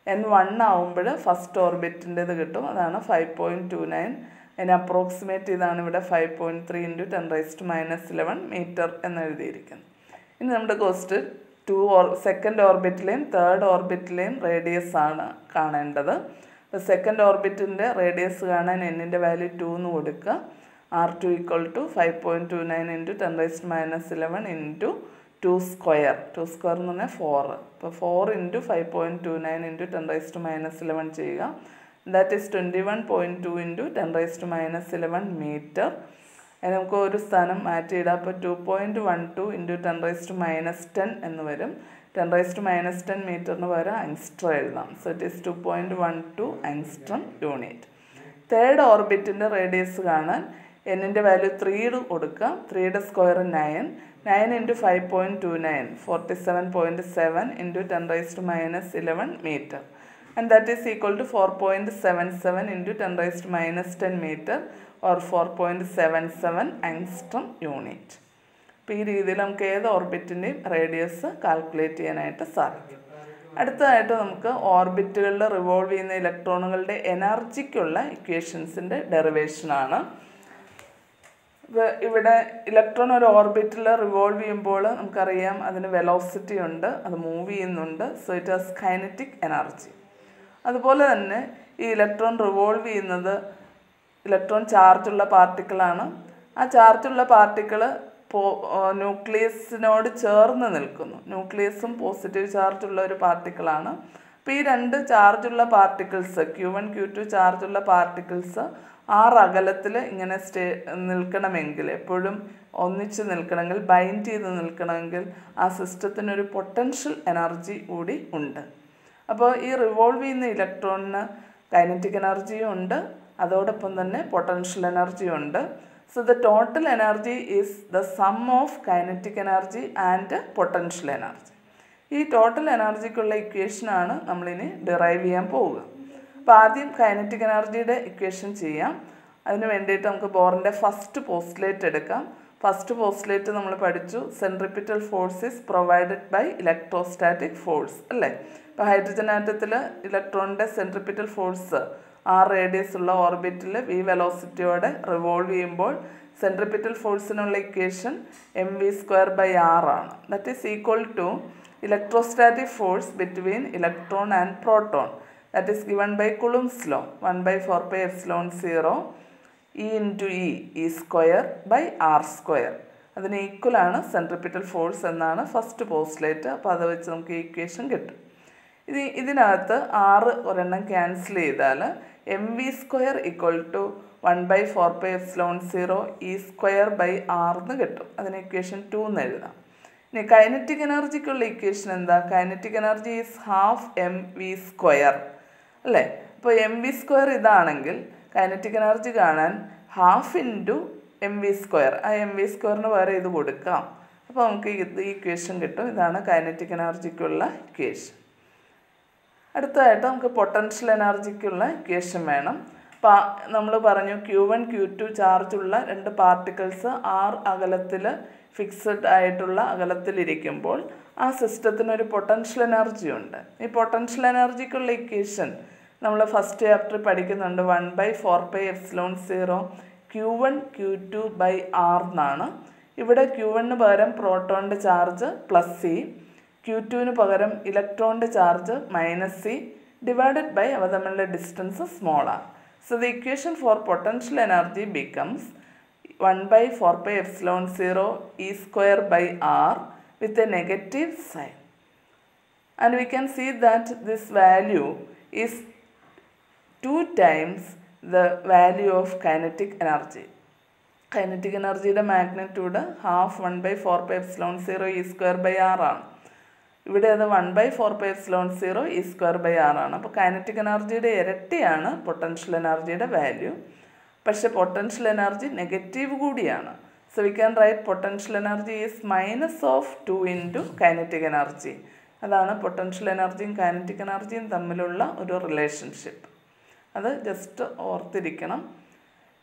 n 1 ആവുമ്പോൾ ഫസ്റ്റ് ഓർബിറ്റിൻ്റെത് കിട്ടും, അതാണ് 5.29. അതിന് അപ്രോക്സിമേറ്റ് ചെയ്താണ് ഇവിടെ 5.3 × 10⁻11 മീറ്റർ എന്ന് എഴുതിയിരിക്കുന്നത്. ഇനി നമ്മുടെ ക്വസ്റ്റ്യൻ സെക്കൻഡ് ഓർബിറ്റിലെയും തേർഡ് ഓർബിറ്റിലെയും റേഡിയസ് ആണ് കാണേണ്ടത്. അപ്പോൾ സെക്കൻഡ് ഓർബിറ്റിൻ്റെ റേഡിയസ് കാണാൻ എന്നിൻ്റെ വാല്യൂ 2 എന്ന് കൊടുക്കുക. R2 = 5.29 × 10⁻11 × 2² 2² എന്ന് പറഞ്ഞാൽ 4. അപ്പോൾ 4 × 5.29 × 10⁻11 ചെയ്യുക. That is 21.2 × 10⁻11 metre. അതിന് നമുക്ക് ഒരു സ്ഥാനം മാറ്റിയിടാം. അപ്പോൾ 2.12 × 10⁻10 എന്ന് വരും. 10⁻10 മീറ്ററിന് പകരം ആങ്സ്ട്രം എഴുതാം. So it is 2.12 angstrom unit. Third ഓർബിറ്റിൻ്റെ റേഡിയസ് കാണാൻ എന്നിൻ്റെ വാല്യൂ 3 കൊടുക്കുക. 3യുടെ square 9 9 × 5.29 47.7 × 10⁻11 metre. And that is equal to 4.77 × 10⁻10 meter or 4.77 angstrom unit. അപ്പോൾ ഈ രീതിയിൽ നമുക്ക് ഏത് ഓർബിറ്റിൻ്റെയും റേഡിയസ് കാൽക്കുലേറ്റ് ചെയ്യാനായിട്ട് സാധിക്കും. അടുത്തതായിട്ട് നമുക്ക് ഓർബിറ്റുകളിൽ റിവോൾവ് ചെയ്യുന്ന ഇലക്ട്രോണുകളുടെ എനർജിക്കുള്ള ഇക്വേഷൻസിൻ്റെ ഡെറിവേഷനാണ്. ഇവിടെ ഇലക്ട്രോൺ ഒരു ഓർബിറ്റിൽ റിവോൾവ് ചെയ്യുമ്പോൾ നമുക്കറിയാം അതിന് വെലോസിറ്റി ഉണ്ട്, അത് മൂവ് ചെയ്യുന്നുണ്ട്. So it has kinetic energy. അതുപോലെ തന്നെ ഈ ഇലക്ട്രോൺ റിവോൾവ് ചെയ്യുന്നത് ഇലക്ട്രോൺ ചാർജുള്ള പാർട്ടിക്കിളാണ്. ആ ചാർജുള്ള പാർട്ടിക്കിൾ ന്യൂക്ലിയസിനോട് ചേർന്ന് നിൽക്കുന്നു. ന്യൂക്ലിയസും പോസിറ്റീവ് ചാർജുള്ള ഒരു പാർട്ടിക്കിളാണ്. അപ്പോൾ ഈ രണ്ട് ചാർജുള്ള പാർട്ടിക്കിൾസ് Q1 Q2 ചാർജുള്ള പാർട്ടിക്കിൾസ് അകലത്തിൽ ഇങ്ങനെ നിൽക്കണമെങ്കിൽ, എപ്പോഴും ഒന്നിച്ച് നിൽക്കണമെങ്കിൽ, ബൈൻഡ് ചെയ്ത് നിൽക്കണമെങ്കിൽ ആ സിസ്റ്റത്തിനൊരു പൊട്ടൻഷ്യൽ എനർജി കൂടി ഉണ്ട്. അപ്പോൾ ഈ റിവോൾവ് ചെയ്യുന്ന ഇലക്ട്രോണിന് കൈനറ്റിക് എനർജിയും ഉണ്ട്, അതോടൊപ്പം തന്നെ പൊട്ടൻഷ്യൽ എനർജിയും ഉണ്ട്. So the total energy is the sum of kinetic energy and potential energy. ഈ ടോട്ടൽ എനർജിക്കുള്ള ഇക്വേഷനാണ് നമ്മളിനി ഡിറൈവ് ചെയ്യാൻ പോവുക. അപ്പോൾ ആദ്യം കൈനറ്റിക് എനർജിയുടെ ഇക്വേഷൻ ചെയ്യാം. അതിന് വേണ്ടിയിട്ട് നമുക്ക് ബോറിൻ്റെ ഫസ്റ്റ് പോസ്റ്റുലേറ്റ് എടുക്കാം. ഫസ്റ്റ് പോസ്റ്റുലേറ്റ് നമ്മൾ പഠിച്ചു, centripetal force is provided by electrostatic force അല്ലേ. ഇപ്പോൾ ഹൈഡ്രജൻ ആറ്റത്തിൽ ഇലക്ട്രോണിൻ്റെ സെൻട്രിപിറ്റൽ ഫോഴ്സ് റേഡിയസ് ഉള്ള ഓർബിറ്റിൽ v വെലോസിറ്റിയോടെ റിവോൾവ് ചെയ്യുമ്പോൾ സെൻട്രിപിറ്റൽ ഫോഴ്സിനുള്ള ഇക്വേഷൻ mv²/r ആണ്. That is equal to electrostatic force between electron and proton. That is given by Coulomb's law 1/4πε0 E × E²/r². അതിന് ഈക്വലാണ് സെൻട്രിപിറ്റൽ ഫോഴ്സ് എന്നാണ് ഫസ്റ്റ് പോസ്റ്റുലേറ്റ്. അപ്പോൾ അത് വെച്ച് നമുക്ക് ഈ ഇക്വേഷൻ കിട്ടും. ഇതിനകത്ത് 6 ഒരെണ്ണം ക്യാൻസൽ ചെയ്താൽ mv² = 1/4πε0 E²/r എന്ന് കിട്ടും. അതിന് ഇക്വേഷൻ 2 എന്ന് എഴുതാം. ഇനി കൈനറ്റിക് എനർജിക്കുള്ള ഇക്വേഷൻ എന്താ? കൈനറ്റിക് എനർജി ഈസ് ½ mv² അല്ലേ. അപ്പോൾ mv² ഇതാണെങ്കിൽ കൈനറ്റിക് എനർജി കാണാൻ ½ × mv². ആ mv²ന് പകരം ഇത് കൊടുക്കാം. അപ്പോൾ നമുക്ക് ഈ ഇക്വേഷൻ കിട്ടും. ഇതാണ് കൈനറ്റിക് എനർജിക്കുള്ള ഇക്വേഷൻ. അടുത്തതായിട്ട് നമുക്ക് പൊട്ടൻഷ്യൽ എനർജിക്കുള്ള ഇക്വേഷൻ വേണം. അപ്പോൾ നമ്മൾ പറഞ്ഞു Q1 Q2 ചാർജുള്ള രണ്ട് പാർട്ടിക്കിൾസ് r അകലത്തിൽ ഫിക്സഡ് ആയിട്ടുള്ള അകലത്തിലിരിക്കുമ്പോൾ ആ സിസ്റ്റത്തിനൊരു പൊട്ടൻഷ്യൽ എനർജി ഉണ്ട്. ഈ പൊട്ടൻഷ്യൽ എനർജിക്കുള്ള ഇക്വേഷൻ നമ്മൾ ഫസ്റ്റ് ചാപ്റ്ററിൽ പഠിക്കുന്നുണ്ട്. 1/4πε0 Q1 Q2/r എന്നാണ്. ഇവിടെ Q1 പകരം പ്രോട്ടോണിൻ്റെ ചാർജ് +c, Q2 പകരം ഇലക്ട്രോണിൻ്റെ ചാർജ് -c divided by അവ തമ്മിലുള്ള distance r. So the equation for potential energy becomes 1/4πε0 E²/r with a negative sign. And we can see that this value is 2 times the value of kinetic energy. Kinetic energy magnitude half 1/4πε0 E²/r ആണ്. ഇവിടെ അത് 1/4πε0 E²/r ആണ്. അപ്പോൾ kinetic എനർജിയുടെ ഇരട്ടിയാണ് potential എനർജിയുടെ value. പക്ഷേ potential energy negative കൂടിയാണ്. So we can write potential energy is -2 into kinetic energy. അതാണ് പൊട്ടൻഷ്യൽ എനർജിയും കൈനറ്റിക് എനർജിയും തമ്മിലുള്ള ഒരു റിലേഷൻഷിപ്പ്. അത് ജസ്റ്റ് ഓർത്തിരിക്കണം.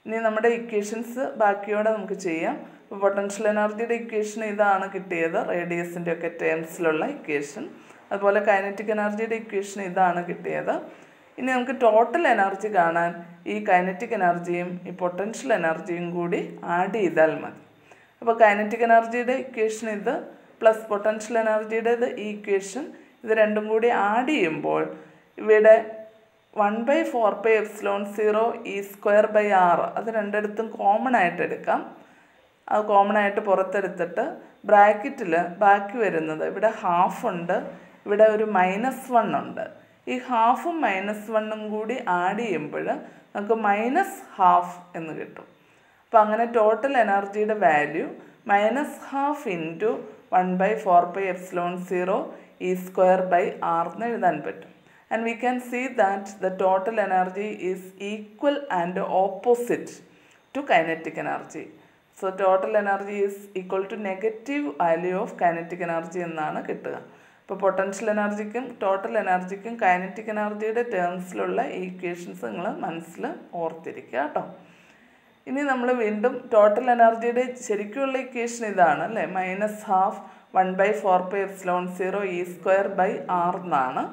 ഇനി നമ്മുടെ ഇക്വേഷൻസ് ബാക്കിയോടെ നമുക്ക് ചെയ്യാം. അപ്പോൾ പൊട്ടൻഷ്യൽ എനർജിയുടെ ഇക്വേഷൻ ഇതാണ് കിട്ടിയത്, റേഡിയസിൻ്റെ ഒക്കെ ടേംസിലുള്ള ഇക്വേഷൻ. അതുപോലെ കൈനറ്റിക് എനർജിയുടെ ഇക്വേഷൻ ഇതാണ് കിട്ടിയത്. ഇനി നമുക്ക് ടോട്ടൽ എനർജി കാണാൻ ഈ കൈനറ്റിക് എനർജിയും ഈ പൊട്ടൻഷ്യൽ എനർജിയും കൂടി ആഡ് ചെയ്താൽ മതി. അപ്പോൾ കൈനറ്റിക് എനർജിയുടെ ഇക്വേഷൻ ഇത് പ്ലസ് പൊട്ടൻഷ്യൽ എനർജിയുടേത് ഈ ഇക്വേഷൻ, ഇത് രണ്ടും കൂടി ആഡ് ചെയ്യുമ്പോൾ ഇവിടെ 1/4πε0 E²/r അത് രണ്ടിടത്തും കോമൺ ആയിട്ട് എടുക്കാം. അത് കോമൺ ആയിട്ട് പുറത്തെടുത്തിട്ട് ബ്രാക്കറ്റിൽ ബാക്കി വരുന്നത് ഇവിടെ ഹാഫ് ഉണ്ട്, ഇവിടെ ഒരു -1 ഉണ്ട്. ഈ ഹാഫും -1ഉം കൂടി ആഡ് ചെയ്യുമ്പോൾ നമുക്ക് -½ എന്ന് കിട്ടും. അപ്പോൾ അങ്ങനെ ടോട്ടൽ എനർജിയുടെ വാല്യൂ -½ ഇൻറ്റു 1/4πε0 E²/r എന്ന് എഴുതാൻ പറ്റും. And we can see that the total energy is equal and opposite to kinetic energy. So total energy is equal to negative value of kinetic energy എന്നാണ് കിട്ടുക. അപ്പോൾ പൊട്ടൻഷ്യൽ എനർജിക്കും ടോട്ടൽ എനർജിക്കും കൈനറ്റിക് എനർജിയുടെ ടേംസിലുള്ള ഈ equations നിങ്ങൾ മനസ്സിൽ ഓർത്തിരിക്കുക കേട്ടോ. ഇനി നമ്മൾ വീണ്ടും ടോട്ടൽ എനർജിയുടെ ശരിക്കുള്ള ഇക്വേഷൻ ഇതാണ് അല്ലേ, -½ 1/4πε0 E²/r എന്നാണ്.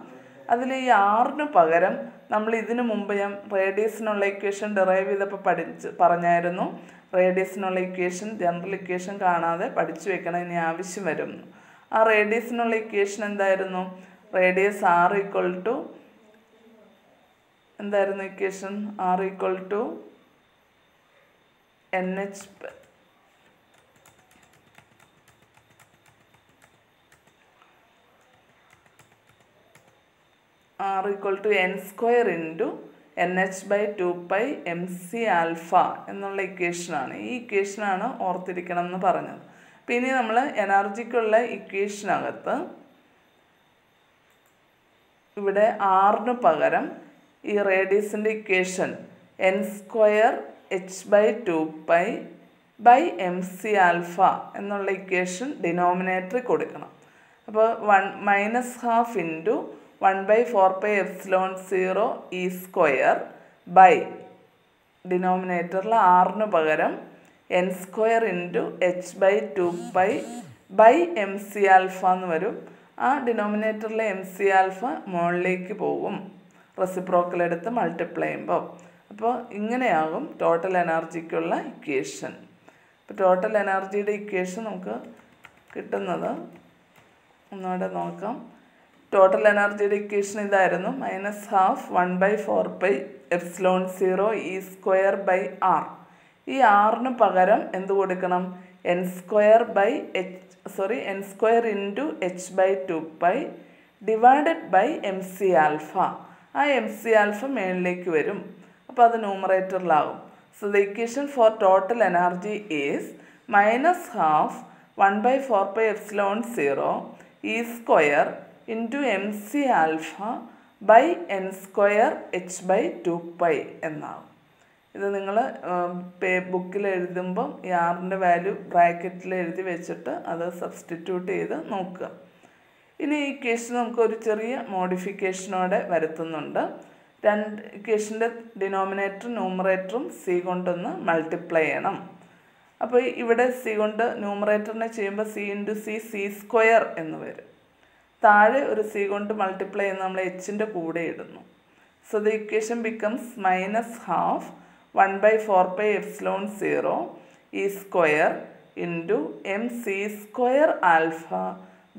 അതിൽ ഈ ആറിന് പകരം നമ്മൾ ഇതിനു മുമ്പ് ഞാൻ റേഡിയസിനുള്ള ഇക്വേഷൻ ഡെറൈവ് ചെയ്തപ്പോൾ പറഞ്ഞായിരുന്നു. റേഡിയസിനുള്ള ഇക്വേഷൻ ജനറൽ ഇക്വേഷൻ കാണാതെ പഠിച്ചു വെക്കണം, ഇനി ആവശ്യം വരും. ആ റേഡിയസിനുള്ള ഇക്വേഷൻ എന്തായിരുന്നു? റേഡിയസ് r = എന്തായിരുന്നു equation? r = nh r = n² × nh/2π എന്നുള്ള ഇക്വേഷനാണ്. ഈ ഇക്വേഷനാണ് ഓർത്തിരിക്കണം എന്ന് പറഞ്ഞത്. പിന്നെ നമ്മൾ എനർജിക്കുള്ള ഇക്വേഷനകത്ത് ഇവിടെ ആറിന് പകരം ഈ റേഡിയസിൻ്റെ ഇക്വേഷൻ n²h/2π/mc⁴ എന്നുള്ള ഇക്വേഷൻ ഡിനോമിനേറ്ററിൽ കൊടുക്കണം. അപ്പോൾ -½ ഇൻറ്റു 1/4πε0 E² ഡിനോമിനേറ്ററിൽ ആറിന് പകരം n² × h/2π/mc⁴ എന്ന് വരും. ആ ഡിനോമിനേറ്ററിലെ mc⁴ മുകളിലേക്ക് പോകും റെസിപ്രോക്കൽ എടുത്ത് മൾട്ടിപ്ലൈ ചെയ്യുമ്പോൾ. അപ്പോൾ ഇങ്ങനെയാകും ടോട്ടൽ എനർജിക്കുള്ള ഇക്വേഷൻ. അപ്പോൾ ടോട്ടൽ എനർജിയുടെ ഇക്വേഷൻ നമുക്ക് കിട്ടുന്നത് ഒന്നുകൂടെ നോക്കാം. ടോട്ടൽ എനർജിയുടെ ഇക്വേഷൻ ഇതായിരുന്നു, -½ 1/4πε0 E²/r. ഈ ആറിന് പകരം എന്ത് കൊടുക്കണം? n² × h/2π divided by mc⁴. ആ mc⁴ മേളിലേക്ക് വരും. അപ്പോൾ അത് ന്യൂമറേറ്ററിലാകും. So the equation for total energy is -½ 1/4πε0 E² into mc⁴ by n² h/2π എന്നാകും. ഇത് നിങ്ങൾ ബുക്കിൽ എഴുതുമ്പം ഈ ആറിൻ്റെ വാല്യൂ ബ്രാക്കറ്റിൽ എഴുതി വെച്ചിട്ട് അത് സബ്സ്റ്റിറ്റ്യൂട്ട് ചെയ്ത് നോക്കുക. ഇനി ഈ ഇക്വേഷൻ നമുക്കൊരു ചെറിയ മോഡിഫിക്കേഷനോടെ വരുത്തുന്നുണ്ട്. ഇക്വേഷൻ്റെ ഡിനോമിനേറ്ററും ന്യൂമറേറ്ററും സി കൊണ്ടൊന്ന് മൾട്ടിപ്ലൈ ചെയ്യണം. അപ്പോൾ ഇവിടെ സി കൊണ്ട് ന്യൂമറേറ്ററിനെ ചെയ്യുമ്പോൾ സി ഇൻറ്റു സി സ്ക്വയർ എന്ന് വരും. താഴെ ഒരു സി കൊണ്ട് മൾട്ടിപ്ലൈ ചെയ്യുന്ന നമ്മൾ എച്ചിൻ്റെ കൂടെ ഇടുന്നു. So the equation becomes -12 1/4 epsilon 0 e square into mc square alpha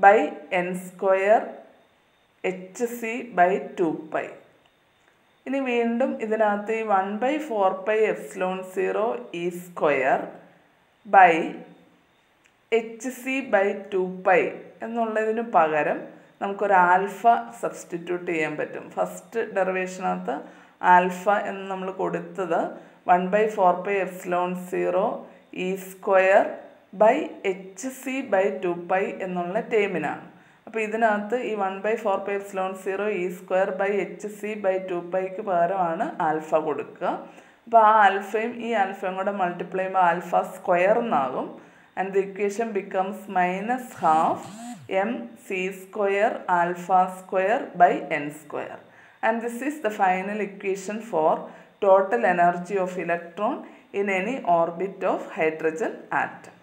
by n square hc by 2pi. ഇനി വീണ്ടും ഇതിനകത്ത് ഈ 1/4 epsilon 0 e square by hc by 2pi എന്നുള്ളതിന് പകരം നമുക്കൊരു ആൽഫ സബ്സ്റ്റിറ്റ്യൂട്ട് ചെയ്യാൻ പറ്റും. ഫസ്റ്റ് ഡെറിവേഷനകത്ത് ആൽഫ എന്ന് നമ്മൾ കൊടുത്തത് 1/4 epsilon 0 e square by hc by 2pi എന്നുള്ള ടേമിനാണ്. അപ്പോൾ ഇതിനകത്ത് ഈ 1/4 epsilon 0 e square by hc by 2piക്ക് പകരമാണ് ആൽഫ കൊടുക്കുക. അപ്പോൾ ആ ആൽഫയും ഈ ആൽഫയും കൂടെ മൾട്ടിപ്ലൈ ചെയ്യുമ്പോൾ ആൽഫ സ്ക്വയർ എന്നാകും. And the equation becomes -12 mc square alpha square by n square. And this is the final equation for total energy of electron in any orbit of hydrogen atom.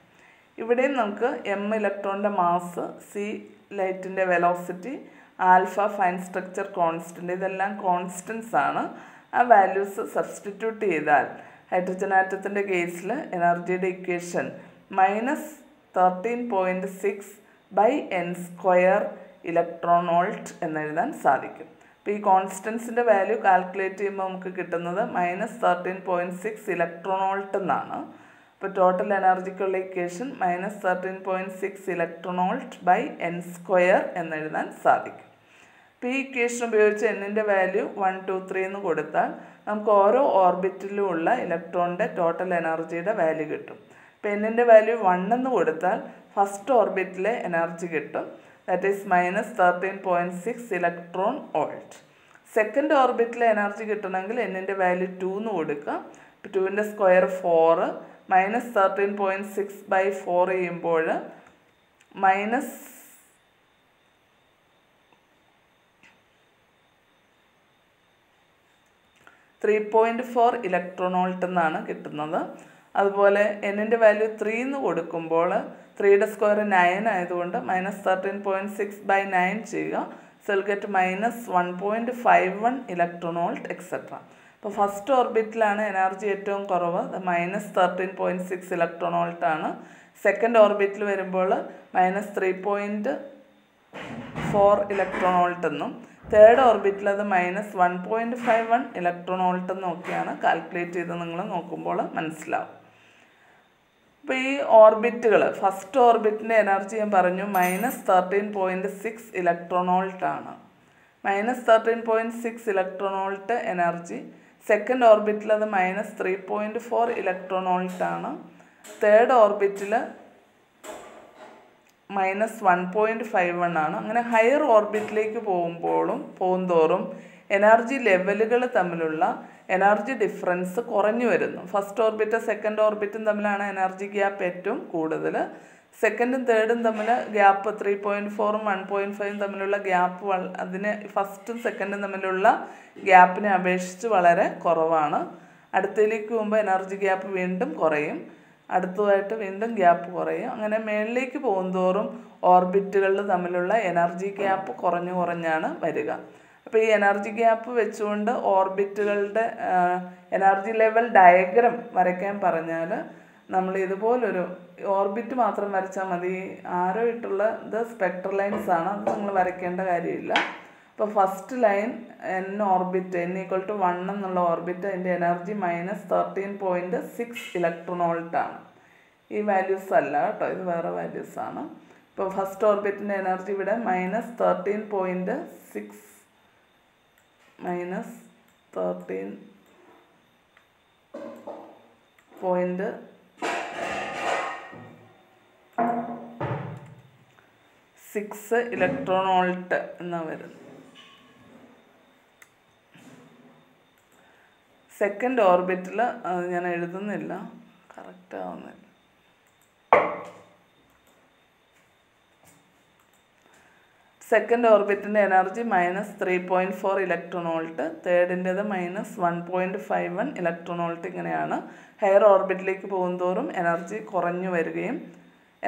ഇവിടെ നമുക്ക് m ഇലക്ട്രോണിൻ്റെ mass, C ലൈറ്റിൻ്റെ velocity, alpha fine structure constant, ഇതെല്ലാം constants ആണ്. ആ values substitute ചെയ്താൽ hydrogen ആറ്റത്തിൻ്റെ കേസിൽ എനർജിയുടെ equation -13.6 by n square electron volt എന്നെഴുതാൻ സാധിക്കും. അപ്പോൾ ഈ കോൺസ്റ്റൻസിൻ്റെ വാല്യൂ കാൽക്കുലേറ്റ് ചെയ്യുമ്പോൾ നമുക്ക് കിട്ടുന്നത് -13.6 ഇലക്ട്രോൺ വോൾട്ട് എന്നാണ്. അപ്പോൾ ടോട്ടൽ എനർജിക്കുള്ള equation -13.6 electron volt by n square എന്നെഴുതാൻ സാധിക്കും. അപ്പോൾ ഈ ഇക്വേഷൻ ഉപയോഗിച്ച് എന്നിൻ്റെ വാല്യൂ 1, 2, 3 എന്ന് കൊടുത്താൽ നമുക്ക് ഓരോ ഓർബിറ്റിലും ഉള്ള ഇലക്ട്രോണിൻ്റെ ടോട്ടൽ എനർജിയുടെ വാല്യൂ കിട്ടും. അപ്പോൾ എന്നിൻ്റെ വാല്യൂ 1 എന്ന് കൊടുത്താൽ ഫസ്റ്റ് ഓർബിറ്റിലെ എനർജി കിട്ടും. That is -13.6 electron volt. Second ഓർബിറ്റിലെ എനർജി കിട്ടണമെങ്കിൽ എന്നിൻ്റെ വാല്യൂ 2 എന്ന് കൊടുക്കുക. ഇപ്പോൾ 2ൻ്റെ സ്ക്വയർ 4, -13.6 by 4 ചെയ്യുമ്പോൾ -3.4 ഇലക്ട്രോൺ വോൾട്ട് എന്നാണ് കിട്ടുന്നത്. അതുപോലെ എന്നിൻ്റെ വാല്യൂ 3 എന്ന് കൊടുക്കുമ്പോൾ 3യുടെ സ്ക്വയർ 9 ആയതുകൊണ്ട് -13.6 by 9 ചെയ്യുക. So will get -1.51 electron volt etcetera. അപ്പോൾ ഫസ്റ്റ് ഓർബിറ്റിലാണ് എനർജി ഏറ്റവും കുറവ്, -13.6 ഇലക്ട്രോൺ വോൾട്ട് ആണ്. സെക്കൻഡ് ഓർബിറ്റിൽ വരുമ്പോൾ -3.4 ഇലക്ട്രോൺ വോൾട്ട് എന്നും, തേർഡ് ഓർബിറ്റിൽ അത് -1.51 ഇലക്ട്രോൺ വോൾട്ട് എന്നൊക്കെയാണ് കാൽക്കുലേറ്റ് ചെയ്ത് നിങ്ങൾ നോക്കുമ്പോൾ മനസ്സിലാവും. അപ്പോൾ ഈ ഓർബിറ്റുകൾ, ഫസ്റ്റ് ഓർബിറ്റിൻ്റെ എനർജി ഞാൻ പറഞ്ഞു -13.6 ഇലക്ട്രോൺ വോൾട്ട് ആണ്. -13.6 ഇലക്ട്രോൺ വോൾട്ട് എനർജി. സെക്കൻഡ് ഓർബിറ്റിൽ അത് -3.4 ഇലക്ട്രോൺ വോൾട്ട് ആണ്. തേർഡ് ഓർബിറ്റിൽ -1.51 ആണ്. അങ്ങനെ ഹയർ ഓർബിറ്റിലേക്ക് പോകുന്തോറും എനർജി ലെവലുകൾ തമ്മിലുള്ള എനർജി ഡിഫറൻസ് കുറഞ്ഞു വരുന്നു. ഫസ്റ്റ് ഓർബിറ്റും സെക്കൻഡ് ഓർബിറ്റും തമ്മിലാണ് എനർജി ഗ്യാപ്പ് ഏറ്റവും കൂടുതൽ. സെക്കൻഡും തേർഡും തമ്മിൽ ഗ്യാപ്പ് 3.4ഉം 1.5ഉം തമ്മിലുള്ള ഗ്യാപ്പ് അതിന് ഫസ്റ്റും സെക്കൻഡും തമ്മിലുള്ള ഗ്യാപ്പിനെ അപേക്ഷിച്ച് വളരെ കുറവാണ്. അടുത്തതിലേക്ക് പോകുമ്പോൾ എനർജി ഗ്യാപ്പ് വീണ്ടും കുറയും, അടുത്തതായിട്ട് വീണ്ടും ഗ്യാപ്പ് കുറയും. അങ്ങനെ മേളിലേക്ക് പോകുന്തോറും ഓർബിറ്റുകൾ തമ്മിലുള്ള എനർജി ഗ്യാപ്പ് കുറഞ്ഞാണ് വരിക. അപ്പോൾ ഈ എനർജി ഗ്യാപ്പ് വെച്ചുകൊണ്ട് ഓർബിറ്റുകളുടെ എനർജി ലെവൽ ഡയഗ്രം വരയ്ക്കാൻ പറഞ്ഞാൽ നമ്മൾ ഇതുപോലൊരു ഓർബിറ്റ് മാത്രം വരച്ചാൽ മതി. ആരോ ഇട്ടുള്ള ഇത് സ്പെക്ട്രൽ ലൈൻസ് ആണ്, അത് നിങ്ങൾ വരയ്ക്കേണ്ട കാര്യമില്ല. അപ്പോൾ first line n orbit n = 1 എന്നുള്ള ഓർബിറ്റ്, അതിൻ്റെ എനർജി -13.6 ഇലക്ട്രോൺ വോൾട്ട് ആണ്. ഈ വാല്യൂസ് അല്ല കേട്ടോ, ഇത് വേറെ വാല്യൂസ് ആണ്. ഇപ്പോൾ ഫസ്റ്റ് ഓർബിറ്റിൻ്റെ എനർജി ഇവിടെ -13.6 -13.6 ഇലക്ട്രോൺ വോൾട്ട് എന്നാണ് വരുന്നത്. സെക്കൻഡ് ഓർബിറ്റിൽ ഞാൻ എഴുതുന്നില്ല, കറക്റ്റ് ആവുന്നില്ല. സെക്കൻഡ് ഓർബിറ്റിൻ്റെ എനർജി -3.4 ഇലക്ട്രോൺ വോൾട്ട്, തേർഡിൻ്റേത് -1.51 ഇലക്ട്രോൺ വോൾട്ട്. ഇങ്ങനെയാണ്. ഹയർ ഓർബിറ്റിലേക്ക് പോകുന്തോറും എനർജി കുറഞ്ഞു വരികയും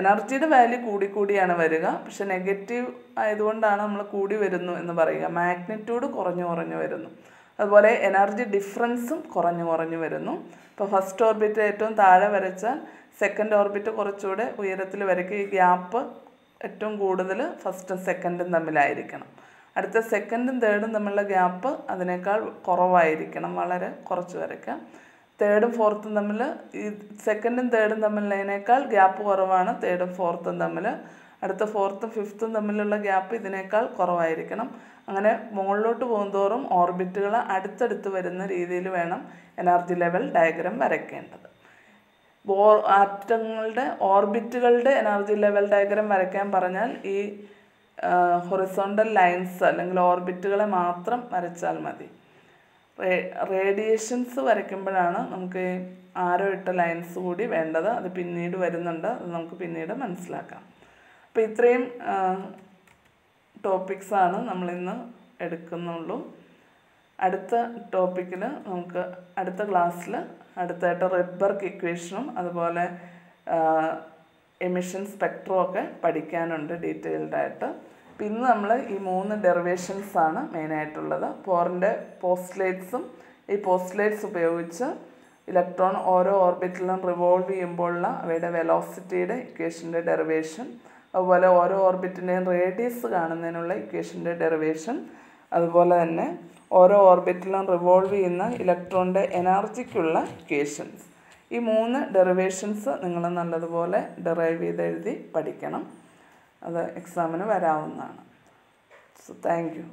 എനർജിയുടെ വാല്യൂ കൂടിക്കൂടിയാണ് വരിക. പക്ഷെ നെഗറ്റീവ് ആയതുകൊണ്ടാണ് നമ്മൾ കൂടി വരുന്നു എന്ന് പറയുക. മാഗ്നിറ്റ്യൂഡ് കുറഞ്ഞു വരുന്നു. അതുപോലെ എനർജി ഡിഫറൻസും കുറഞ്ഞു വരുന്നു. ഇപ്പോൾ ഫസ്റ്റ് ഓർബിറ്റ് ഏറ്റവും താഴെ വരച്ചാൽ സെക്കൻഡ് ഓർബിറ്റ് കുറച്ചുകൂടെ ഉയരത്തിൽ വരയ്ക്കുക. ഈ ഗ്യാപ്പ് ഏറ്റവും കൂടുതൽ ഫസ്റ്റും സെക്കൻഡും തമ്മിലായിരിക്കണം. അടുത്ത സെക്കൻഡും തേർഡും തമ്മിലുള്ള ഗ്യാപ്പ് അതിനേക്കാൾ കുറവായിരിക്കണം, വളരെ കുറച്ച് വരയ്ക്കാം. തേർഡും ഫോർത്തും തമ്മിൽ, ഈ സെക്കൻഡും തേർഡും തമ്മിലുള്ളതിനേക്കാൾ ഗ്യാപ്പ് കുറവാണ് തേർഡും ഫോർത്തും തമ്മിൽ. അടുത്ത ഫോർത്തും ഫിഫ്ത്തും തമ്മിലുള്ള ഗ്യാപ്പ് ഇതിനേക്കാൾ കുറവായിരിക്കണം. അങ്ങനെ മുകളിലോട്ട് പോകുന്തോറും ഓർബിറ്റുകൾ അടുത്തടുത്ത് വരുന്ന രീതിയിൽ വേണം എനർജി ലെവൽ ഡയഗ്രാം വരയ്ക്കേണ്ടത്. ആറ്റങ്ങളുടെ ഓർബിറ്റുകളുടെ എനർജി ലെവൽ ഡയഗ്രാം വരയ്ക്കാൻ പറഞ്ഞാൽ ഈ ഹൊറിസോണ്ടൽ ലൈൻസ് അല്ലെങ്കിൽ ഓർബിറ്റുകളെ മാത്രം വരച്ചാൽ മതി. റേഡിയേഷൻസ് വരയ്ക്കുമ്പോഴാണ് നമുക്ക് ആരോ ഇട്ട ലൈൻസ് കൂടി വേണ്ടത്. അത് പിന്നീട് വരുന്നുണ്ട്, അത് നമുക്ക് പിന്നീട് മനസ്സിലാക്കാം. അപ്പോൾ ഇത്രയും ടോപ്പിക്സാണ് നമ്മളിന്ന് എടുക്കുന്നുള്ളൂ. അടുത്ത ടോപ്പിക്കിൽ നമുക്ക് അടുത്ത ക്ലാസ്സിൽ അടുത്തായിട്ട് റെഡ്ബർഗ് ഇക്വേഷനും അതുപോലെ എമിഷൻ സ്പെക്ട്രും ഒക്കെ പഠിക്കാനുണ്ട് ഡീറ്റെയിൽഡായിട്ട്. അപ്പോൾ ഇന്ന് നമ്മൾ ഈ 3 ഡെറിവേഷൻസാണ് മെയിനായിട്ടുള്ളത്. ബോറിൻ്റെ പോസ്റ്റുലേറ്റ്സും ഈ പോസ്റ്റുലേറ്റ്സ് ഉപയോഗിച്ച് ഇലക്ട്രോൺ ഓരോ ഓർബിറ്റിലും റിവോൾവ് ചെയ്യുമ്പോഴുള്ള അവയുടെ വെലോസിറ്റിയുടെ ഇക്വേഷൻ്റെ ഡെറിവേഷൻ, അതുപോലെ ഓരോ ഓർബിറ്റിൻ്റെയും റേഡിയസ് കാണുന്നതിനുള്ള ഇക്വേഷൻ്റെ ഡെറിവേഷൻ, അതുപോലെ തന്നെ ഓരോ ഓർബിറ്റിലും റിവോൾവ് ചെയ്യുന്ന ഇലക്ട്രോണിൻ്റെ എനർജിക്കുള്ള ഇക്വേഷൻസ്. ഈ 3 ഡെറിവേഷൻസ് നിങ്ങൾ നല്ലതുപോലെ ഡെറൈവ് ചെയ്ത് എഴുതി പഠിക്കണം. അത് എക്സാമിന് വരാവുന്നതാണ്. So thank you.